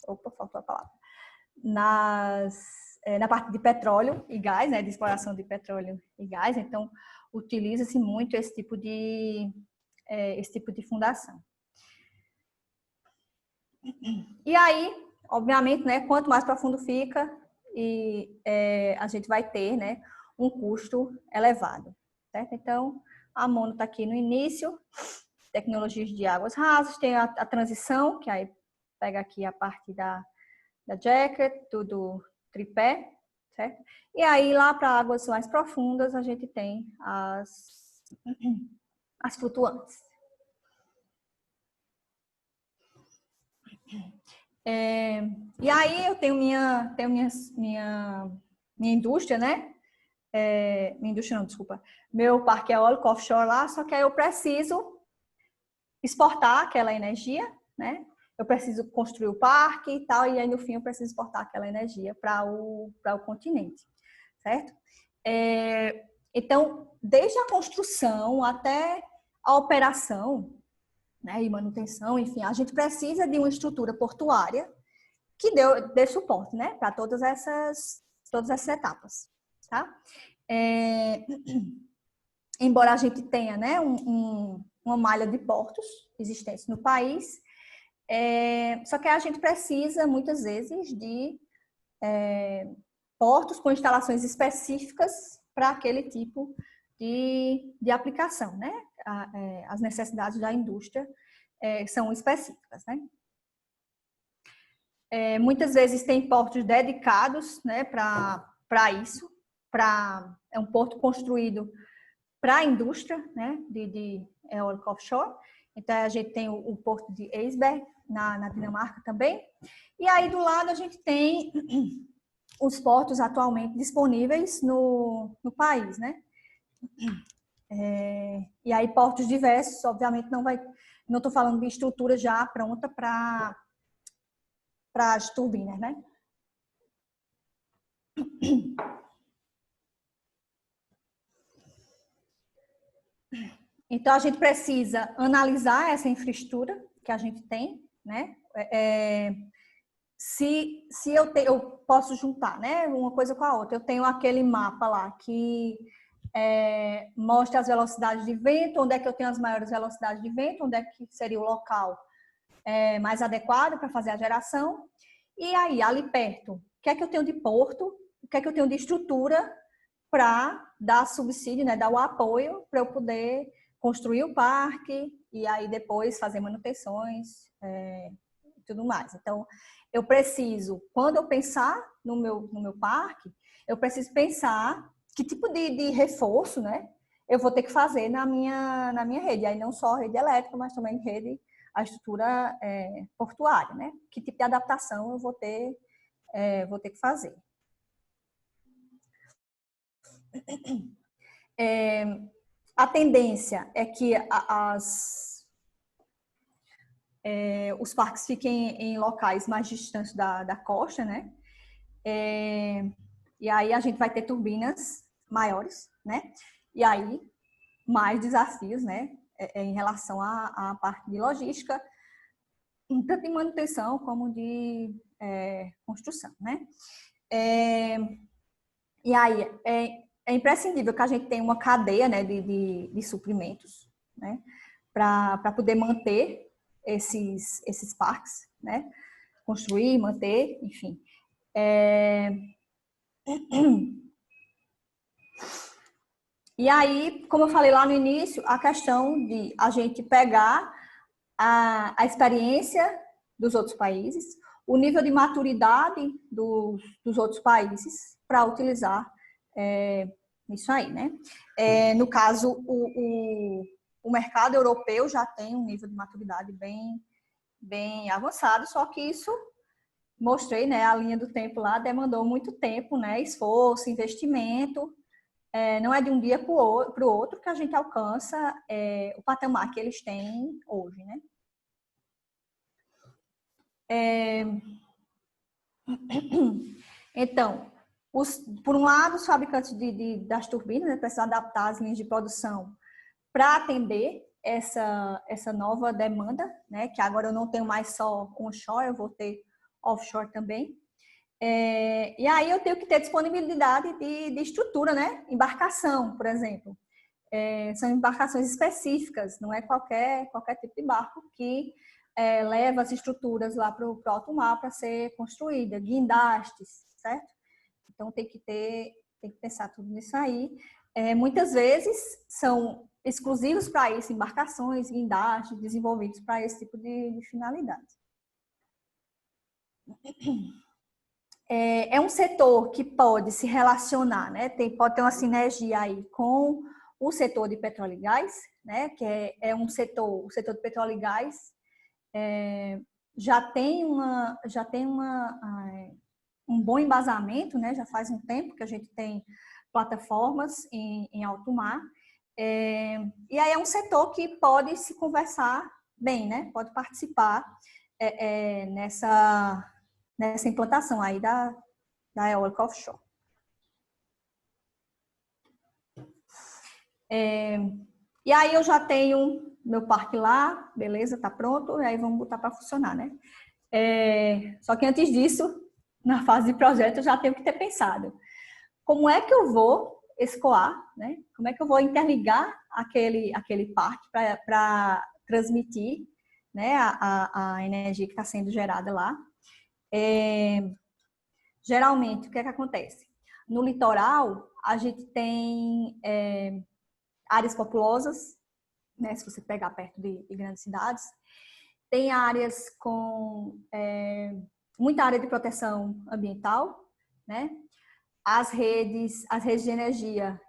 opa, faltou a palavra. Na parte de petróleo e gás, né, de exploração de petróleo e gás. Então, utiliza-se muito esse tipo de fundação. E aí, obviamente, né, quanto mais profundo fica, a gente vai ter, né, um custo elevado, certo? Então, a mono está aqui no início, tecnologias de águas rasas, tem a transição, que aí pega aqui a parte da jacket, do tripé, certo? E aí, lá para águas mais profundas, a gente tem as flutuantes. E aí eu tenho minha indústria, né? Minha indústria não, desculpa. Meu parque eólico offshore lá, só que aí eu preciso exportar aquela energia, né? Eu preciso construir o parque e tal, e aí no fim eu preciso exportar aquela energia para o continente, certo? Então, desde a construção até a operação, né, e manutenção, enfim, a gente precisa de uma estrutura portuária que dê suporte, né, para todas essas etapas, tá? Embora a gente tenha, né, uma malha de portos existentes no país, só que a gente precisa, muitas vezes, de portos com instalações específicas para aquele tipo de aplicação, né? As necessidades da indústria são específicas, né? Muitas vezes tem portos dedicados, né, para isso, é um porto construído para a indústria, né, de eólica offshore. Então, a gente tem o porto de Esbjerg, na Dinamarca também. E aí, do lado, a gente tem os portos atualmente disponíveis no país, né? E aí, portos diversos, obviamente, não estou falando de estrutura já pronta para as turbinas, né? Então, a gente precisa analisar essa infraestrutura que a gente tem, né? Se eu posso juntar, né, uma coisa com a outra. Eu tenho aquele mapa lá que mostra as velocidades de vento, onde é que eu tenho as maiores velocidades de vento, onde é que seria o local mais adequado para fazer a geração. E aí, ali perto, o que é que eu tenho de porto, o que é que eu tenho de estrutura para dar subsídio, né, dar o apoio para eu poder construir o parque e aí depois fazer manutenções e tudo mais. Então, eu preciso, quando eu pensar no meu parque, eu preciso pensar que tipo de reforço, né, eu vou ter que fazer na minha rede. Aí não só a rede elétrica, mas também a estrutura portuária, né? Que tipo de adaptação eu vou ter que fazer. A tendência é que os parques fiquem em locais mais distantes da costa, né? E aí a gente vai ter turbinas maiores, né? E aí mais desafios, né? Em relação à parte de logística, tanto de manutenção como de construção, né? E aí é imprescindível que a gente tenha uma cadeia, né, de suprimentos, né? Para poder manter esses parques, né? Construir, manter, enfim. E aí, como eu falei lá no início, a questão de a gente pegar a experiência dos outros países, o nível de maturidade dos outros países para utilizar isso aí, né? No caso, o mercado europeu já tem um nível de maturidade bem avançado, só que isso, mostrei, né, a linha do tempo lá, demandou muito tempo, né, esforço, investimento. Não é de um dia para o outro que a gente alcança o patamar que eles têm hoje, né? Então, por um lado, os fabricantes das turbinas, né, precisam adaptar as linhas de produção para atender essa nova demanda, né? Que agora eu não tenho mais só onshore, eu vou ter offshore também. E aí eu tenho que ter disponibilidade de estrutura, né? Embarcação, por exemplo. São embarcações específicas, não é qualquer tipo de barco que leva as estruturas lá para o alto mar para ser construída, guindastes, certo? Então tem que pensar tudo nisso aí. Muitas vezes são exclusivos para isso, embarcações, guindastes, desenvolvidos para esse tipo de finalidade. É um setor que pode se relacionar, né? Pode ter uma sinergia aí com o setor de petróleo e gás, né? Que o setor de petróleo e gás já tem um bom embasamento, né? Já faz um tempo que a gente tem plataformas em alto mar. E aí é um setor que pode se conversar bem, né? Pode participar nessa implantação aí da eólica offshore. E aí eu já tenho meu parque lá, beleza, tá pronto, e aí vamos botar para funcionar, né? Só que antes disso, na fase de projeto, eu já tenho que ter pensado como é que eu vou escoar, né? Como é que eu vou interligar aquele parque para transmitir, né, a energia que está sendo gerada lá. Geralmente, o que é que acontece? no litoral, a gente tem áreas populosas, né, se você pegar perto de grandes cidades. Tem áreas com muita área de proteção ambiental, né? As redes de energia,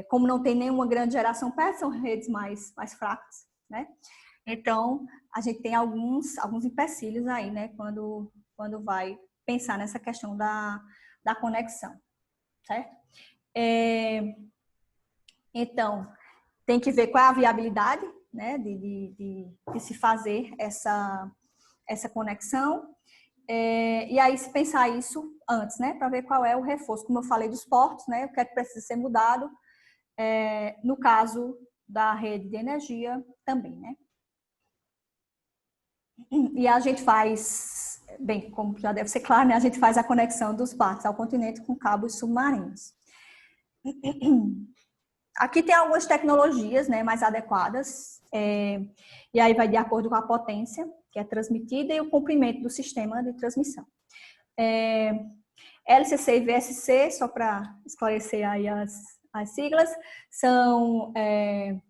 como não tem nenhuma grande geração perto, são redes mais fracas, né? Então, a gente tem alguns empecilhos aí, né? Quando vai pensar nessa questão da conexão, certo? Então, tem que ver qual é a viabilidade, né, de se fazer essa conexão. E aí, se pensar isso antes, né, para ver qual é o reforço. Como eu falei dos portos, né, o que é que precisa ser mudado, no caso da rede de energia também, né. E a gente faz, bem, como já deve ser claro, né, a gente faz a conexão dos parques ao continente com cabos submarinos. Aqui tem algumas tecnologias, né, mais adequadas, e aí vai de acordo com a potência que é transmitida e o comprimento do sistema de transmissão. LCC e VSC, só para esclarecer aí as siglas, são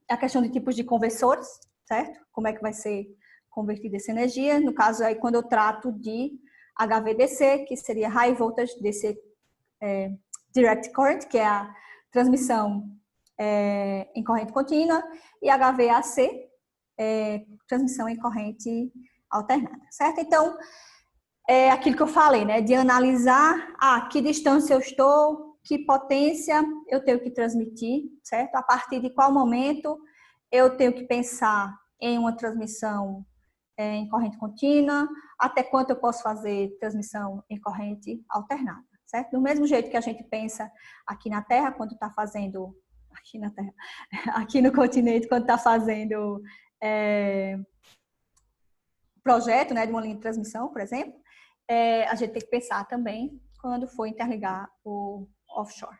a questão de tipos de conversores, certo? Como é que vai ser convertida essa energia. No caso, aí, quando eu trato de HVDC, que seria High Voltage DC Direct Current, que é a transmissão em corrente contínua, e HVAC, transmissão em corrente alternada, certo? Então, é aquilo que eu falei, né? De analisar que distância eu estou, que potência eu tenho que transmitir, certo? A partir de qual momento eu tenho que pensar em uma transmissão em corrente contínua, até quanto eu posso fazer transmissão em corrente alternada, certo? Do mesmo jeito que a gente pensa aqui na Terra, quando está fazendo, aqui no continente, quando está fazendo projeto, né, de uma linha de transmissão, por exemplo, a gente tem que pensar também quando for interligar o offshore.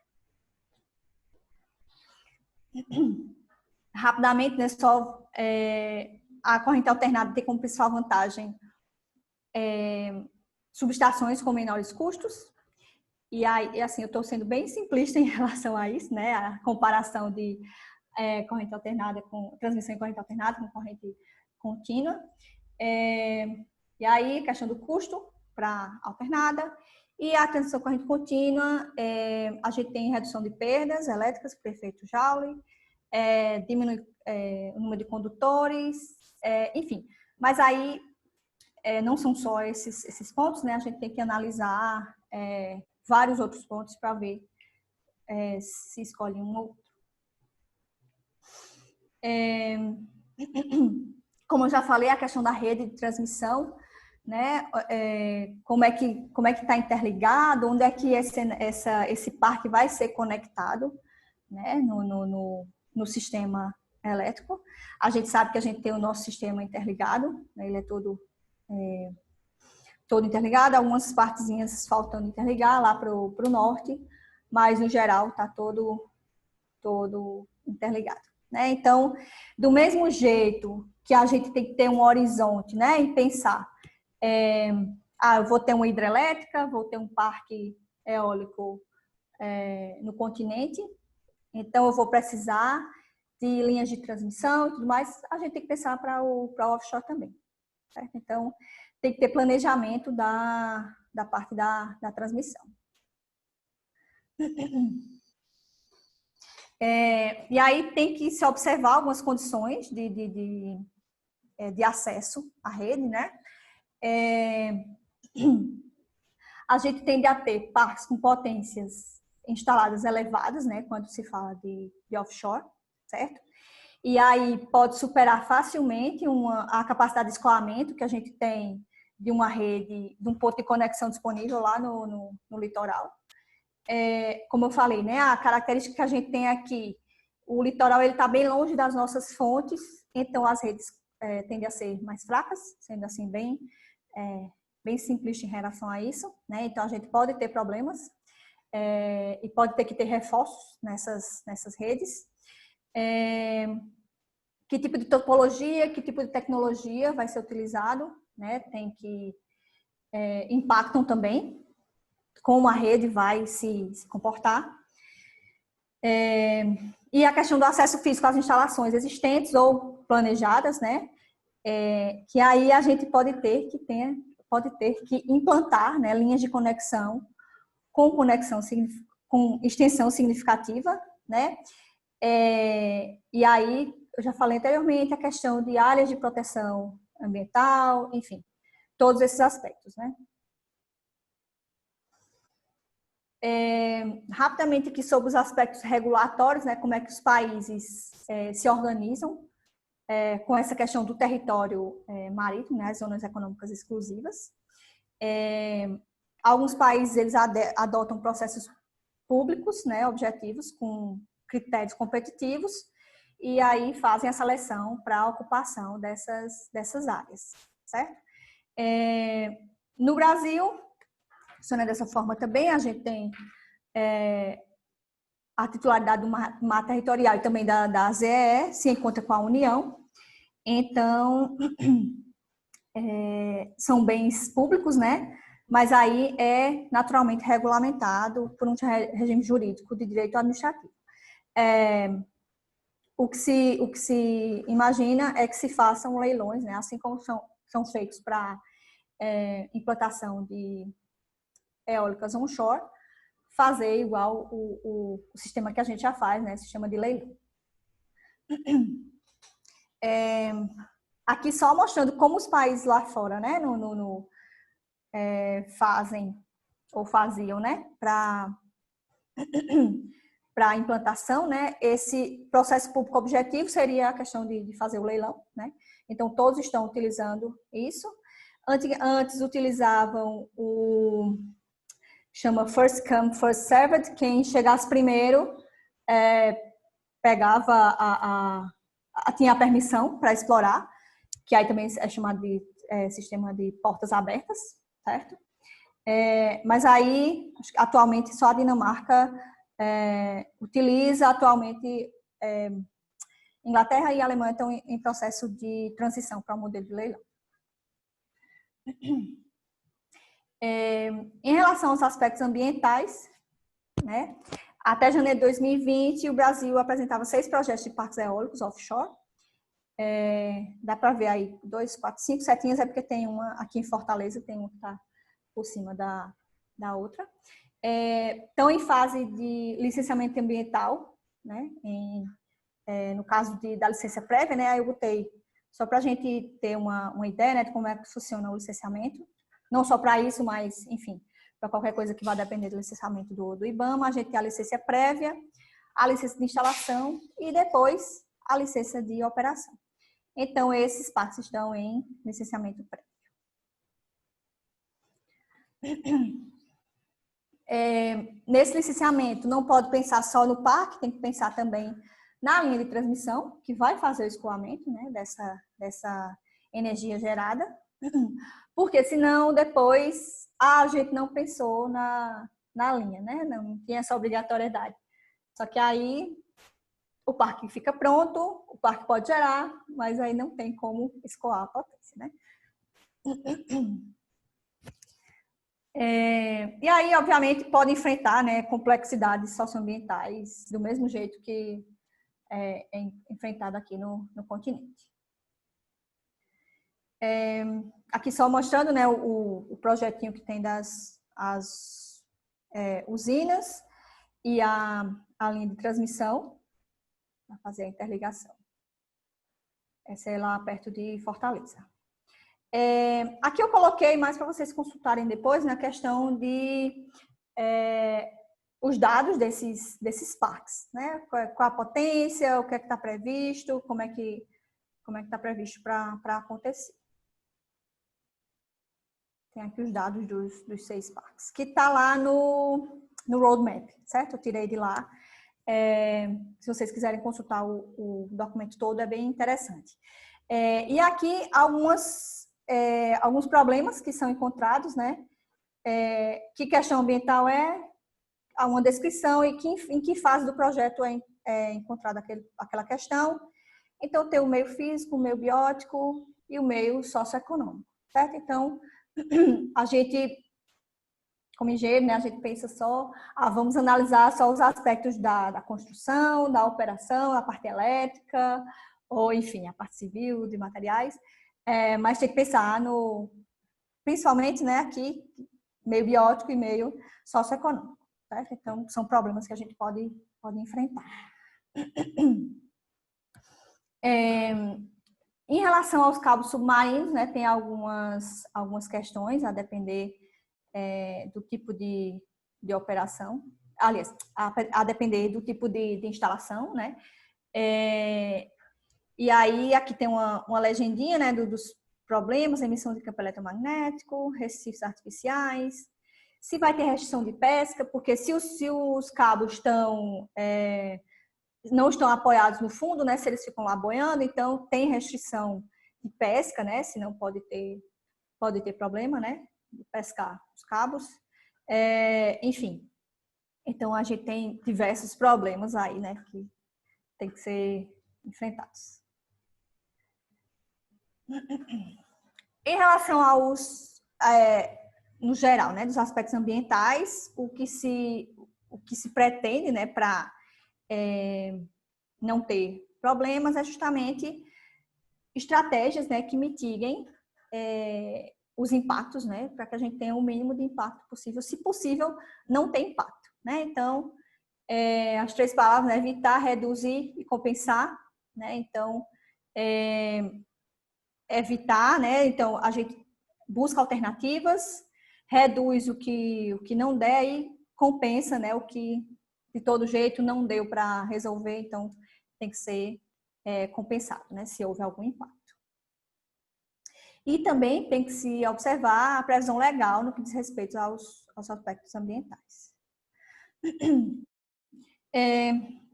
Rapidamente, né, só a corrente alternada tem como principal vantagem subestações com menores custos. E aí, assim, eu estou sendo bem simplista em relação a isso, né? A comparação de corrente alternada com transmissão em corrente alternada com corrente contínua. E aí, questão do custo para alternada. E a transmissão corrente contínua, a gente tem redução de perdas elétricas por efeito Joule, diminui o número de condutores, enfim. Mas aí, não são só esses pontos, né? A gente tem que analisar vários outros pontos para ver se escolhe um ou outro. Como eu já falei, a questão da rede de transmissão, né? Como é que está interligado, onde é que esse parque vai ser conectado, né? No sistema elétrico. A gente sabe que a gente tem o nosso sistema interligado, né? Ele é todo interligado, algumas partezinhas faltando interligar lá para o norte, mas no geral está todo interligado, né? Então, do mesmo jeito que a gente tem que ter um horizonte, né, e pensar, eu vou ter uma hidrelétrica, vou ter um parque eólico no continente, então eu vou precisar de linhas de transmissão e tudo mais, a gente tem que pensar para o offshore também, certo? Então, tem que ter planejamento da parte da transmissão. E aí tem que se observar algumas condições de acesso à rede, né? A gente tende a ter parques com potências instaladas elevadas, né? Quando se fala de offshore, certo? E aí pode superar facilmente a capacidade de escoamento que a gente tem de uma rede, de um ponto de conexão disponível lá no litoral. Como eu falei, né, a característica que a gente tem aqui, o litoral ele está bem longe das nossas fontes, então as redes tendem a ser mais fracas, sendo assim bem simplista em relação a isso, né? Então a gente pode ter problemas e pode ter que ter reforços nessas redes. Que tipo de topologia, que tipo de tecnologia vai ser utilizado, né? Tem que impactam também como a rede vai se comportar. E a questão do acesso físico às instalações existentes ou planejadas, né? Que aí a gente pode ter que implantar, né, linhas de conexão com extensão significativa, né? E aí, eu já falei anteriormente, a questão de áreas de proteção ambiental, enfim, todos esses aspectos, né? Rapidamente aqui sobre os aspectos regulatórios, né? Como é que os países se organizam com essa questão do território marítimo, né? As zonas econômicas exclusivas. Alguns países eles adotam processos públicos, né, objetivos, com critérios competitivos, e aí fazem a seleção para a ocupação dessas áreas, certo? No Brasil, funciona dessa forma também, a gente tem a titularidade do mar territorial e também da ZEE, se encontra com a União. Então, são bens públicos, né? Mas aí é naturalmente regulamentado por um regime jurídico de direito administrativo. O que se imagina é que se façam leilões, né? Assim como são feitos para implantação de eólicas onshore, fazer igual o sistema que a gente já faz, né? Sistema de leilão. Aqui só mostrando como os países lá fora, né? Fazem ou faziam, né? Para a implantação, né? Esse processo público objetivo seria a questão de fazer o leilão, né? Então, todos estão utilizando isso. Antes utilizavam chama first come, first served, quem chegasse primeiro pegava tinha a permissão para explorar, que aí também é chamado de sistema de portas abertas, certo? Mas aí, atualmente, só a Dinamarca utiliza, atualmente, Inglaterra e Alemanha estão em processo de transição para o modelo de leilão. Em relação aos aspectos ambientais, né, até janeiro de 2020, o Brasil apresentava 6 projetos de parques eólicos offshore. Dá para ver aí 2, 4, 5 setinhas, é porque tem uma aqui em Fortaleza, tem uma que está por cima da outra. Estão em fase de licenciamento ambiental, né? No caso da licença prévia, né? Aí eu botei só para a gente ter uma ideia, né, de como é que funciona o licenciamento. Não só para isso, mas, enfim, para qualquer coisa que vá depender do licenciamento do IBAMA, a gente tem a licença prévia, a licença de instalação e depois a licença de operação. Então, esses parques estão em licenciamento prévio. Nesse licenciamento, não pode pensar só no parque, tem que pensar também na linha de transmissão, que vai fazer o escoamento, né, dessa energia gerada, porque senão depois a gente não pensou na linha, né, não tinha essa obrigatoriedade. Só que aí o parque fica pronto, o parque pode gerar, mas aí não tem como escoar a potência, né? E aí, obviamente, pode enfrentar, né, complexidades socioambientais do mesmo jeito que é enfrentado aqui no continente. Aqui só mostrando, né, o projetinho que tem das usinas e a linha de transmissão para fazer a interligação. Essa é lá perto de Fortaleza. Aqui eu coloquei mais para vocês consultarem depois na questão de os dados desses parques, né? Qual a potência, o que é que está previsto, como é que está previsto para acontecer. Tem aqui os dados dos 6 parques, que está lá no roadmap, certo? Eu tirei de lá. Se vocês quiserem consultar o documento todo, é bem interessante. E aqui alguns problemas que são encontrados, né? Que questão ambiental há uma descrição e em que fase do projeto é encontrada aquela questão. Então, tem o meio físico, o meio biótico e o meio socioeconômico, certo? Então, a gente como engenheiro, né, a gente pensa só, vamos analisar só os aspectos da construção, da operação, a parte elétrica, ou enfim, a parte civil, de materiais, mas tem que pensar no, principalmente, né, aqui, meio biótico e meio socioeconômico, certo? Então, são problemas que a gente pode enfrentar. Em relação aos cabos submarinos, né, tem algumas questões a depender do tipo de operação, aliás, a depender do tipo de instalação, né? E aí aqui tem uma legendinha, né, dos problemas, emissão de campo eletromagnético, recifes artificiais, se vai ter restrição de pesca, porque se os cabos não estão apoiados no fundo, né, se eles ficam lá boiando, então tem restrição de pesca, né, senão pode ter problema, né, de pescar os cabos. Enfim, então a gente tem diversos problemas aí, né, que tem que ser enfrentados. Em relação no geral, né, dos aspectos ambientais, o que se pretende, né, para não ter problemas é justamente estratégias, né, que mitiguem os impactos, né, para que a gente tenha o mínimo de impacto possível, se possível, não ter impacto, né? Então, as 3 palavras, né, evitar, reduzir e compensar, né? Então, evitar, né? Então, a gente busca alternativas, reduz o que não der e compensa, né? O que de todo jeito não deu para resolver, então tem que ser compensado, né? Se houve algum impacto. E também tem que se observar a previsão legal no que diz respeito aos aspectos ambientais.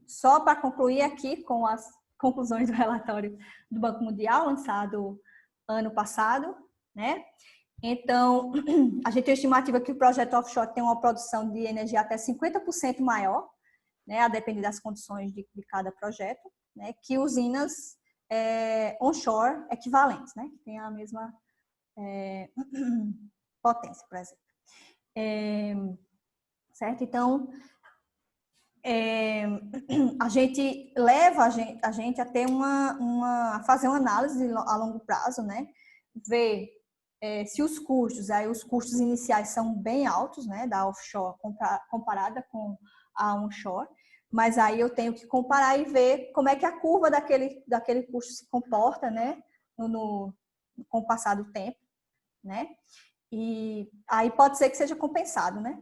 Só para concluir aqui com as conclusões do relatório do Banco Mundial, lançado ano passado, né? Então, a gente tem estimativa que o projeto offshore tem uma produção de energia até 50% maior, né, a depender das condições de cada projeto, né, que usinas onshore equivalentes, né, que tem a mesma potência, por exemplo. Certo? Então, a gente leva a gente a ter a fazer uma análise a longo prazo, né, ver se os custos iniciais são bem altos, né, da offshore comparada com a onshore, mas aí eu tenho que comparar e ver como é que a curva daquele custo se comporta, né, com o passar do tempo, né, e aí pode ser que seja compensado, né,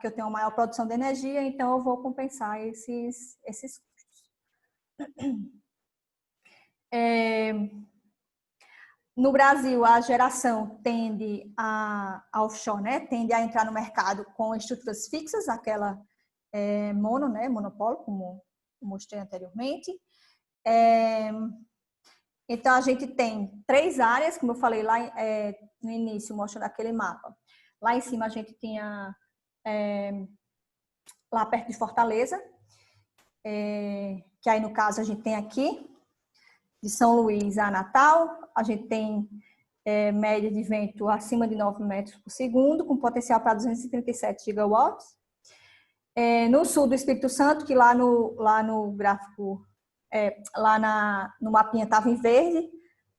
que eu tenho uma maior produção de energia, então eu vou compensar esses custos. No Brasil, a geração tende a offshore, né? Tende a entrar no mercado com estruturas fixas, aquela monopólio, como mostrei anteriormente. Então, a gente tem 3 áreas, como eu falei lá no início, mostrando aquele mapa. Lá em cima, a gente tinha, lá perto de Fortaleza, que aí, no caso, a gente tem aqui, de São Luís a Natal, a gente tem média de vento acima de 9 metros por segundo, com potencial para 237 gigawatts. No sul do Espírito Santo, que lá no gráfico, no mapinha estava em verde,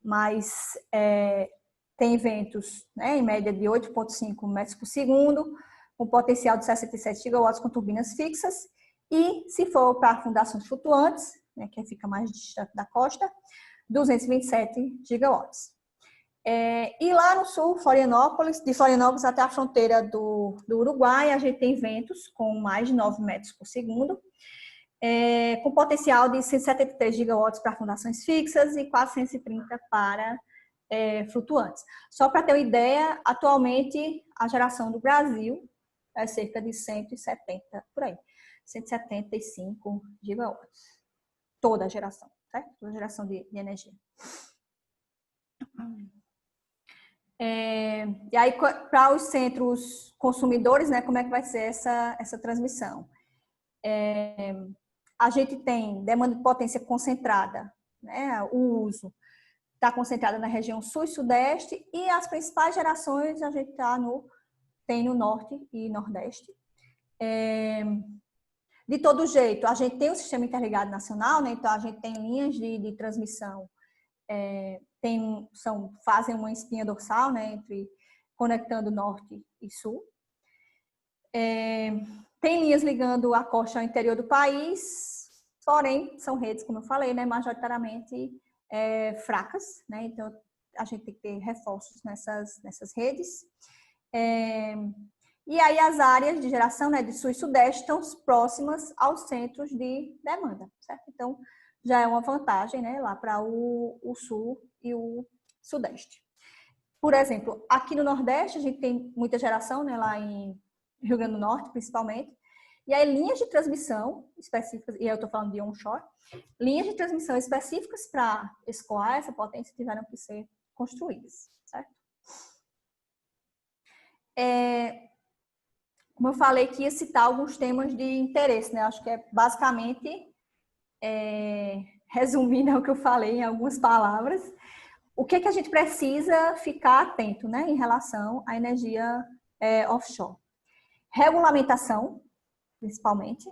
mas tem ventos, né, em média de 8,5 metros por segundo, com potencial de 67 gigawatts com turbinas fixas. E se for para fundações flutuantes, né, que fica mais distante da costa, 227 gigawatts. E lá no sul, de Florianópolis até a fronteira do Uruguai, a gente tem ventos com mais de 9 metros por segundo, com potencial de 173 gigawatts para fundações fixas e 430 para flutuantes. Só para ter uma ideia, atualmente a geração do Brasil é cerca de 170, por aí, 175 gigawatts. Toda a geração, certo? Toda a geração de energia. E aí, para os centros consumidores, né, como é que vai ser essa transmissão? A gente tem demanda de potência concentrada, né, o uso está concentrado na região sul e sudeste, e as principais gerações a gente está no tem no Norte e Nordeste. De todo jeito, a gente tem o Sistema Interligado Nacional, né? Então a gente tem linhas de transmissão, fazem uma espinha dorsal, né? Conectando Norte e Sul. Tem linhas ligando a costa ao interior do país, porém, são redes, como eu falei, né, majoritariamente fracas, né? Então, a gente tem que ter reforços nessas redes. E aí, as áreas de geração, né, de sul e sudeste estão próximas aos centros de demanda, certo? Então, já é uma vantagem, né, lá para o sul e o sudeste. Por exemplo, aqui no Nordeste, a gente tem muita geração, né, lá em Rio Grande do Norte, principalmente. E aí, linhas de transmissão específicas, e eu estou falando de onshore, linhas de transmissão específicas para escoar essa potência tiveram que ser construídas, certo? Como eu falei, que ia citar alguns temas de interesse, né? Acho que é basicamente, resumindo o que eu falei em algumas palavras, o que a gente precisa ficar atento, né, em relação à energia offshore. Regulamentação, principalmente,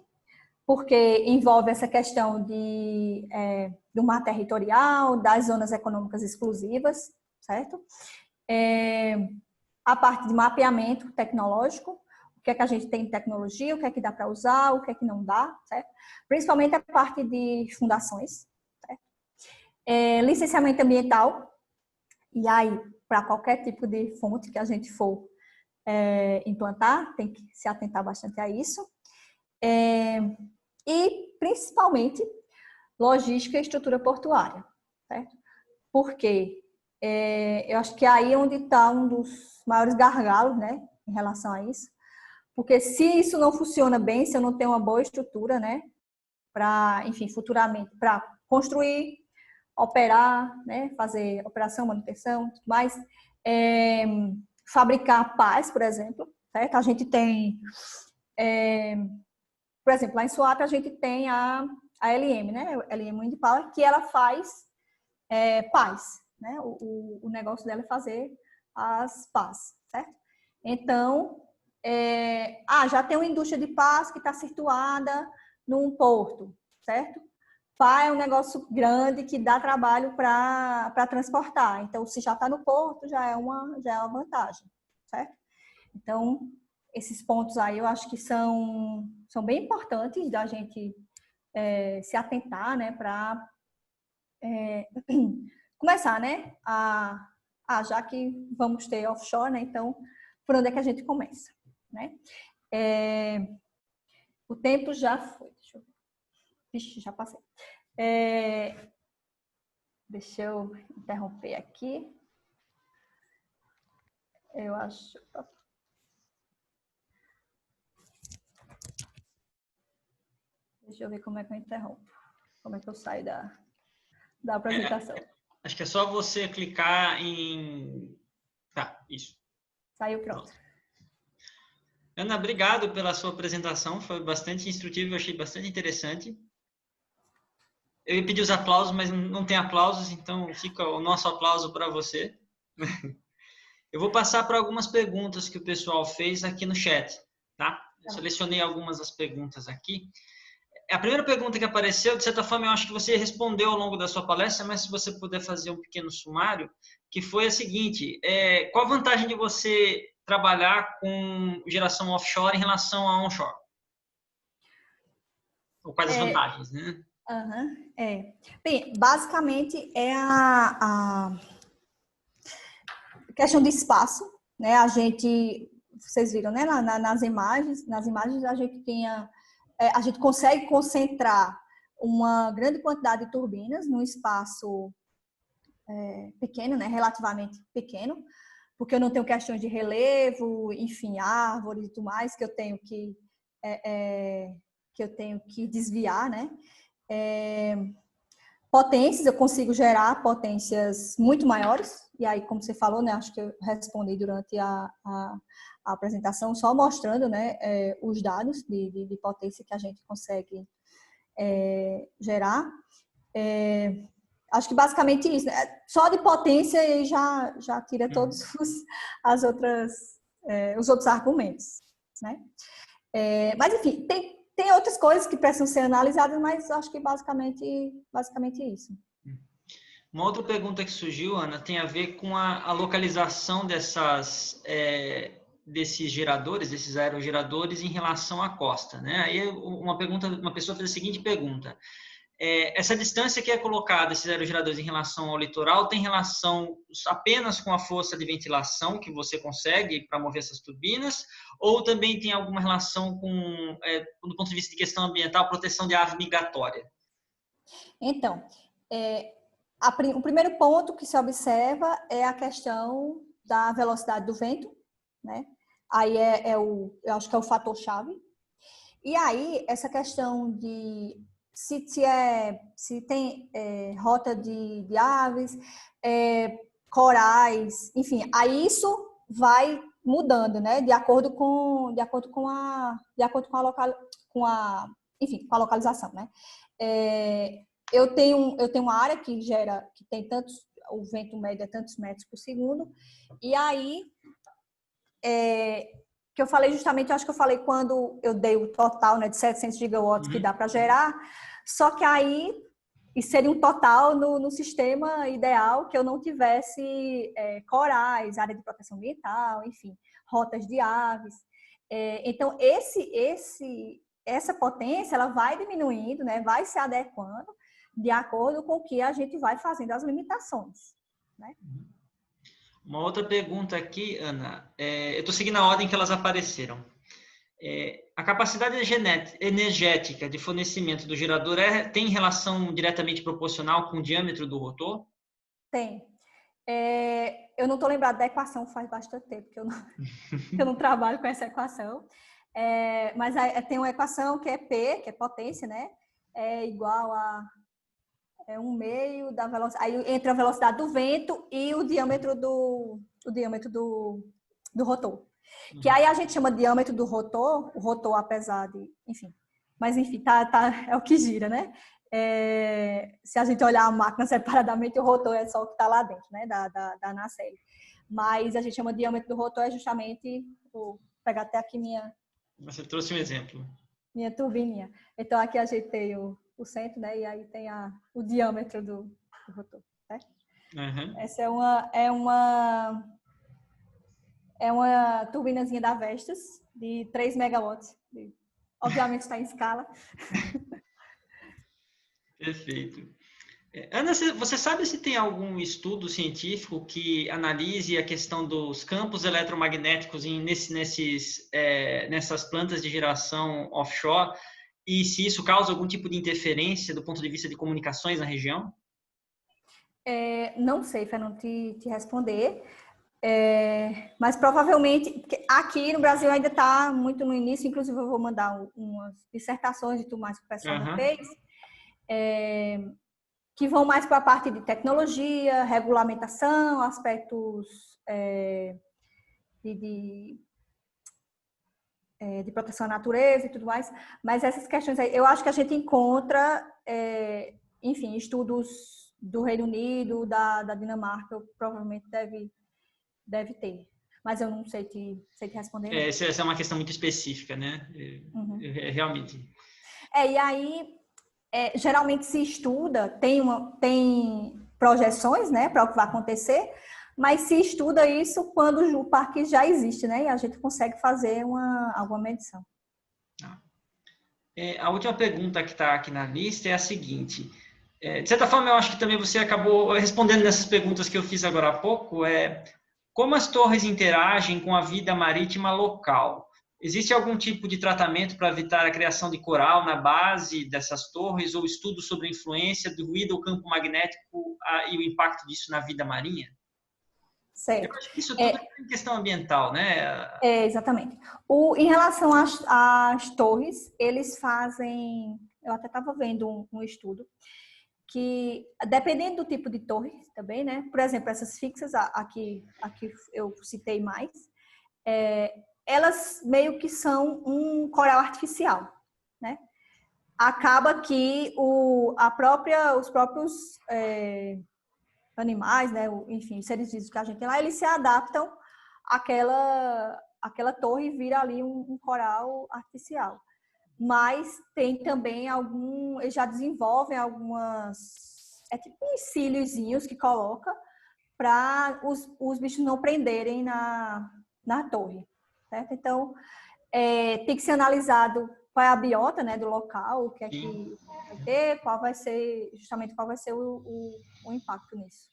porque envolve essa questão do mar territorial, das zonas econômicas exclusivas, certo? A parte de mapeamento tecnológico, o que é que a gente tem de tecnologia, o que é que dá para usar, o que é que não dá, certo? Principalmente a parte de fundações, certo? Licenciamento ambiental, e aí, para qualquer tipo de fonte que a gente for implantar, tem que se atentar bastante a isso. E, principalmente, logística e estrutura portuária, certo? Porque eu acho que aí é onde está um dos maiores gargalos, né, em relação a isso. Porque se isso não funciona bem, se eu não tenho uma boa estrutura, né, para, enfim, futuramente, para construir, operar, né, fazer operação, manutenção, tudo mais, fabricar pás, por exemplo, certo? A gente tem, por exemplo, lá em Suape a gente tem a LM, né, LM Wind Power, que ela faz pás, né? O negócio dela é fazer as pás, certo? Então, já tem uma indústria de pás que está situada num porto, certo? Pá é um negócio grande que dá trabalho para transportar. Então, se já está no porto, já é uma vantagem, certo? Então, esses pontos aí eu acho que são bem importantes da gente se atentar, né, para começar, né, já que vamos ter offshore, né, então, por onde é que a gente começa, né? O tempo já foi, deixa eu ver. Vixe, já passei. Deixa eu interromper aqui. Eu acho... Deixa eu ver como é que eu interrompo. Como é que eu saio da apresentação. Acho que é só você clicar em... Tá, isso. Saiu, pronto. Ana, obrigado pela sua apresentação. Foi bastante instrutivo, eu achei bastante interessante. Eu ia pedir os aplausos, mas não tem aplausos, então fica o nosso aplauso para você. Eu vou passar para algumas perguntas que o pessoal fez aqui no chat, tá? Eu selecionei algumas das perguntas aqui. A primeira pergunta que apareceu, de certa forma, eu acho que você respondeu ao longo da sua palestra, mas se você puder fazer um pequeno sumário, que foi a seguinte: qual a vantagem de você trabalhar com geração offshore em relação a onshore? Ou quais as vantagens, né? Bem, basicamente é a questão de espaço, né? A gente, vocês viram, né? Nas imagens a gente a gente consegue concentrar uma grande quantidade de turbinas num espaço pequeno, né? Relativamente pequeno, porque eu não tenho questões de relevo, enfim, árvores e tudo mais que eu tenho que desviar, né? Potências, eu consigo gerar potências muito maiores, e aí, como você falou, né, acho que eu respondi durante a apresentação, só mostrando, né, os dados de potência que a gente consegue gerar. Acho que basicamente isso, né? Só de potência já tira todas as outras os outros argumentos, né? Mas, enfim, tem outras coisas que precisam ser analisadas, mas acho que basicamente isso. Uma outra pergunta que surgiu, Ana, tem a ver com a localização desses geradores, desses aerogeradores em relação à costa, né? Aí uma pessoa fez a seguinte pergunta: essa distância que é colocada, esses aerogeradores em relação ao litoral, tem relação apenas com a força de ventilação que você consegue para mover essas turbinas, ou também tem alguma relação com, do ponto de vista de questão ambiental, proteção de ave migratória? Então, o primeiro ponto que se observa é a questão da velocidade do vento, né? Aí eu acho que é o fator-chave. E aí, essa questão de se tem rota de aves, corais, enfim, aí isso vai mudando, né? De acordo com a localização, né? Eu tenho uma área que tem o vento médio é tantos metros por segundo, e aí que eu falei justamente, eu acho que eu falei quando eu dei o total, né, de 700 gigawatts que dá para gerar, só que aí isso seria um total no sistema ideal que eu não tivesse corais, área de proteção ambiental, enfim, rotas de aves. Então, essa potência, ela vai diminuindo, né, vai se adequando de acordo com o que a gente vai fazendo as limitações, né? Uma outra pergunta aqui, Ana, eu estou seguindo a ordem que elas apareceram. A capacidade energética de fornecimento do gerador tem relação diretamente proporcional com o diâmetro do rotor? Tem. Eu não estou lembrada da equação, faz bastante tempo que eu não trabalho com essa equação. Mas tem uma equação que é P, que é potência, né? É igual a 1/2 da velocidade. Aí entre a velocidade do vento e o diâmetro do rotor. Que aí a gente chama de diâmetro do rotor, o rotor apesar de, enfim. Mas enfim, é o que gira, né? Se a gente olhar a máquina separadamente, o rotor é só o que está lá dentro, né? Da nacelle. Mas a gente chama de diâmetro do rotor justamente, vou pegar até aqui Você trouxe um exemplo. Minha turbininha. Então aqui a gente tem o centro, né? E aí tem o diâmetro do rotor, né? Uhum. Essa é uma turbinazinha da Vestas de 3 megawatts. Obviamente está em escala. Perfeito. Ana, você sabe se tem algum estudo científico que analise a questão dos campos eletromagnéticos nessas plantas de geração offshore e se isso causa algum tipo de interferência do ponto de vista de comunicações na região? Não sei, Fernando, te responder. Mas provavelmente, aqui no Brasil ainda está muito no início, inclusive eu vou mandar umas dissertações e tudo mais que o pessoal já fez, que vão mais para a parte de tecnologia, regulamentação, aspectos de proteção à natureza e tudo mais, mas essas questões aí, eu acho que a gente encontra, enfim, estudos do Reino Unido, da Dinamarca, provavelmente deve ter, mas eu não sei te responder. Essa é uma questão muito específica, né? Realmente. E aí, geralmente se estuda, tem projeções, né, para o que vai acontecer, mas se estuda isso quando o parque já existe, né, e a gente consegue fazer alguma medição. A última pergunta que está aqui na lista é a seguinte. De certa forma, eu acho que também você acabou respondendo nessas perguntas que eu fiz agora há pouco. Como as torres interagem com a vida marítima local? Existe algum tipo de tratamento para evitar a criação de coral na base dessas torres ou estudo sobre a influência do ruído ou campo magnético e o impacto disso na vida marinha? Certo. Eu acho que isso tudo é questão ambiental, né? Exatamente. Em relação às torres, eles fazem... Eu até estava vendo um estudo que, dependendo do tipo de torre também, né? Por exemplo, essas fixas, aqui eu citei mais, elas meio que são um coral artificial, né? Acaba que os próprios animais, né? Enfim, seres vivos que a gente tem lá, eles se adaptam aquela torre vira ali um coral artificial. Mas tem também eles já desenvolvem é tipo uns cíliozinhos que coloca para os bichos não prenderem na torre, certo? Então, tem que ser analisado qual é a biota, né, do local, o que é que vai ter, qual vai ser o impacto nisso.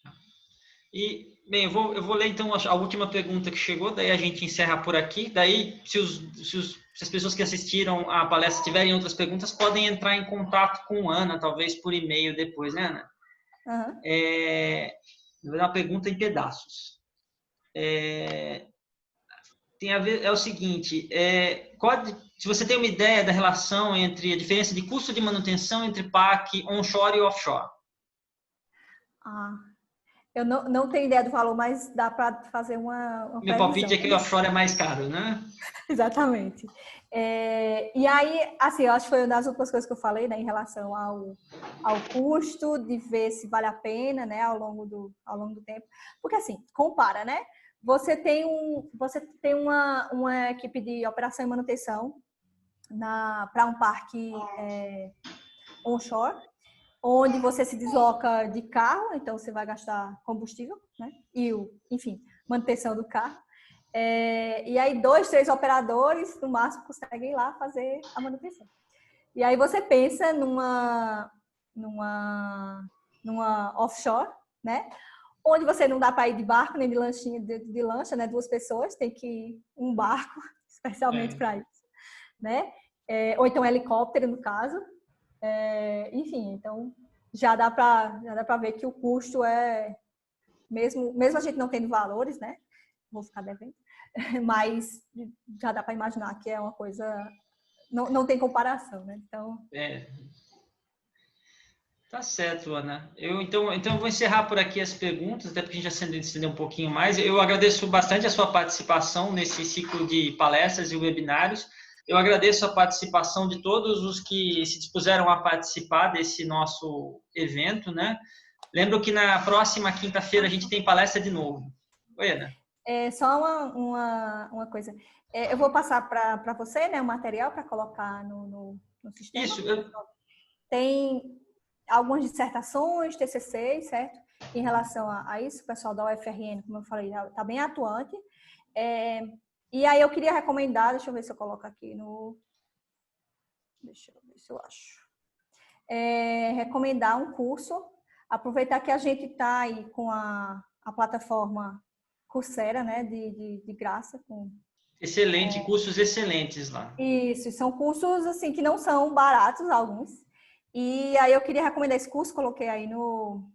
E, bem, eu vou ler então a última pergunta que chegou, daí a gente encerra por aqui. Daí, se as pessoas que assistiram à palestra tiverem outras perguntas, podem entrar em contato com a Ana, talvez por e-mail depois, né, Ana? Uhum. Vou dar uma pergunta em pedaços. Tem a ver, é o seguinte, se você tem uma ideia da relação entre a diferença de custo de manutenção entre PAC onshore e offshore? Eu não tenho ideia do valor, mas dá para fazer uma Meu previsão. palpite é que o offshore é mais caro, né? Exatamente. E aí, assim, eu acho que foi uma das últimas coisas que eu falei, né, em relação ao custo, de ver se vale a pena, né, ao longo do tempo. Porque, assim, compara, né? Você tem uma equipe de operação e manutenção para um parque onshore, onde você se desloca de carro, então você vai gastar combustível, né? Enfim, manutenção do carro. E aí 2, 3 operadores, no máximo, conseguem ir lá fazer a manutenção. E aí você pensa numa offshore, né? Onde você não dá para ir de barco, nem de lancha, né? 2 pessoas, tem que ir um barco, especialmente para isso, né? Ou então helicóptero, no caso. Enfim, então já dá para ver que o custo mesmo a gente não tendo valores, né? Vou ficar devendo, mas já dá para imaginar que é uma coisa, não tem comparação, né? Então Tá certo, Ana. Então eu vou encerrar por aqui as perguntas, até porque a gente já estendeu um pouquinho mais. Eu agradeço bastante a sua participação nesse ciclo de palestras e webinários. Eu agradeço a participação de todos os que se dispuseram a participar desse nosso evento, né? Lembro que na próxima quinta-feira a gente tem palestra de novo. Oi, Ana. Só uma coisa. Eu vou passar para você, né, o material para colocar no sistema. Isso. Tem algumas dissertações, TCC, certo? Em relação a isso, o pessoal da UFRN, como eu falei, está bem atuante. E aí eu queria recomendar, deixa eu ver se eu coloco aqui deixa eu ver se eu acho. Recomendar um curso, aproveitar que a gente está aí com a plataforma Coursera, né, de graça. Excelente, cursos excelentes lá. Isso, são cursos assim que não são baratos, alguns. E aí eu queria recomendar esse curso, coloquei aí no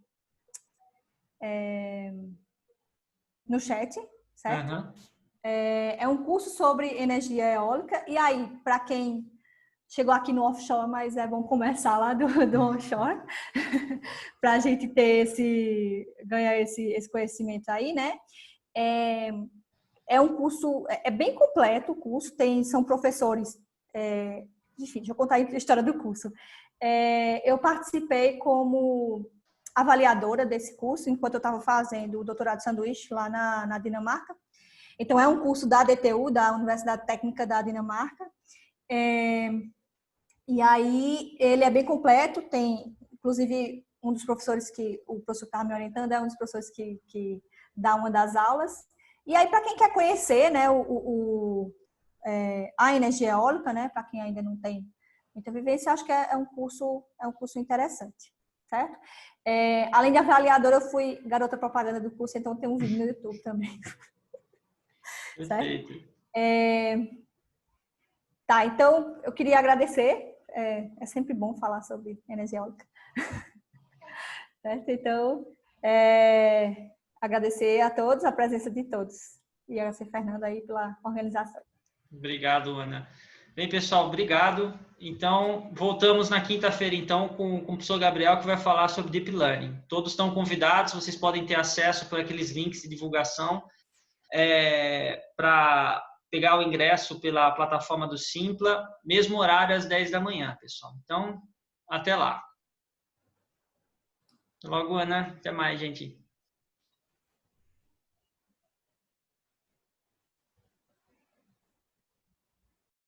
chat, certo? Uhum. É um curso sobre energia eólica. E aí, para quem chegou aqui no offshore, mas é bom começar lá do onshore, para a gente ganhar esse conhecimento aí, né? É um curso, é bem completo o curso, são professores, enfim, deixa eu contar a história do curso. Eu participei como avaliadora desse curso, enquanto eu estava fazendo o doutorado de sanduíche lá na Dinamarca. Então, é um curso da DTU, da Universidade Técnica da Dinamarca. E aí, ele é bem completo, tem, inclusive, um dos professores o professor que estava me orientando é um dos professores que dá uma das aulas. E aí, para quem quer conhecer, né, a energia eólica, né, para quem ainda não tem muita vivência, acho que é um curso interessante, certo? Além de avaliadora, eu fui garota propaganda do curso, então tem um vídeo no YouTube também. Perfeito. Tá, então eu queria agradecer. É sempre bom falar sobre energia eólica. Certo? Então, agradecer a todos, a presença de todos. E agradecer, Fernando, aí pela organização. Obrigado, Ana. Bem, pessoal, obrigado. Então, voltamos na quinta-feira, então, com o professor Gabriel, que vai falar sobre Deep Learning. Todos estão convidados, vocês podem ter acesso por aqueles links de divulgação para pegar o ingresso pela plataforma do Simpla, mesmo horário às 10 da manhã, pessoal. Então, até lá. Até logo, Ana. Até mais, gente.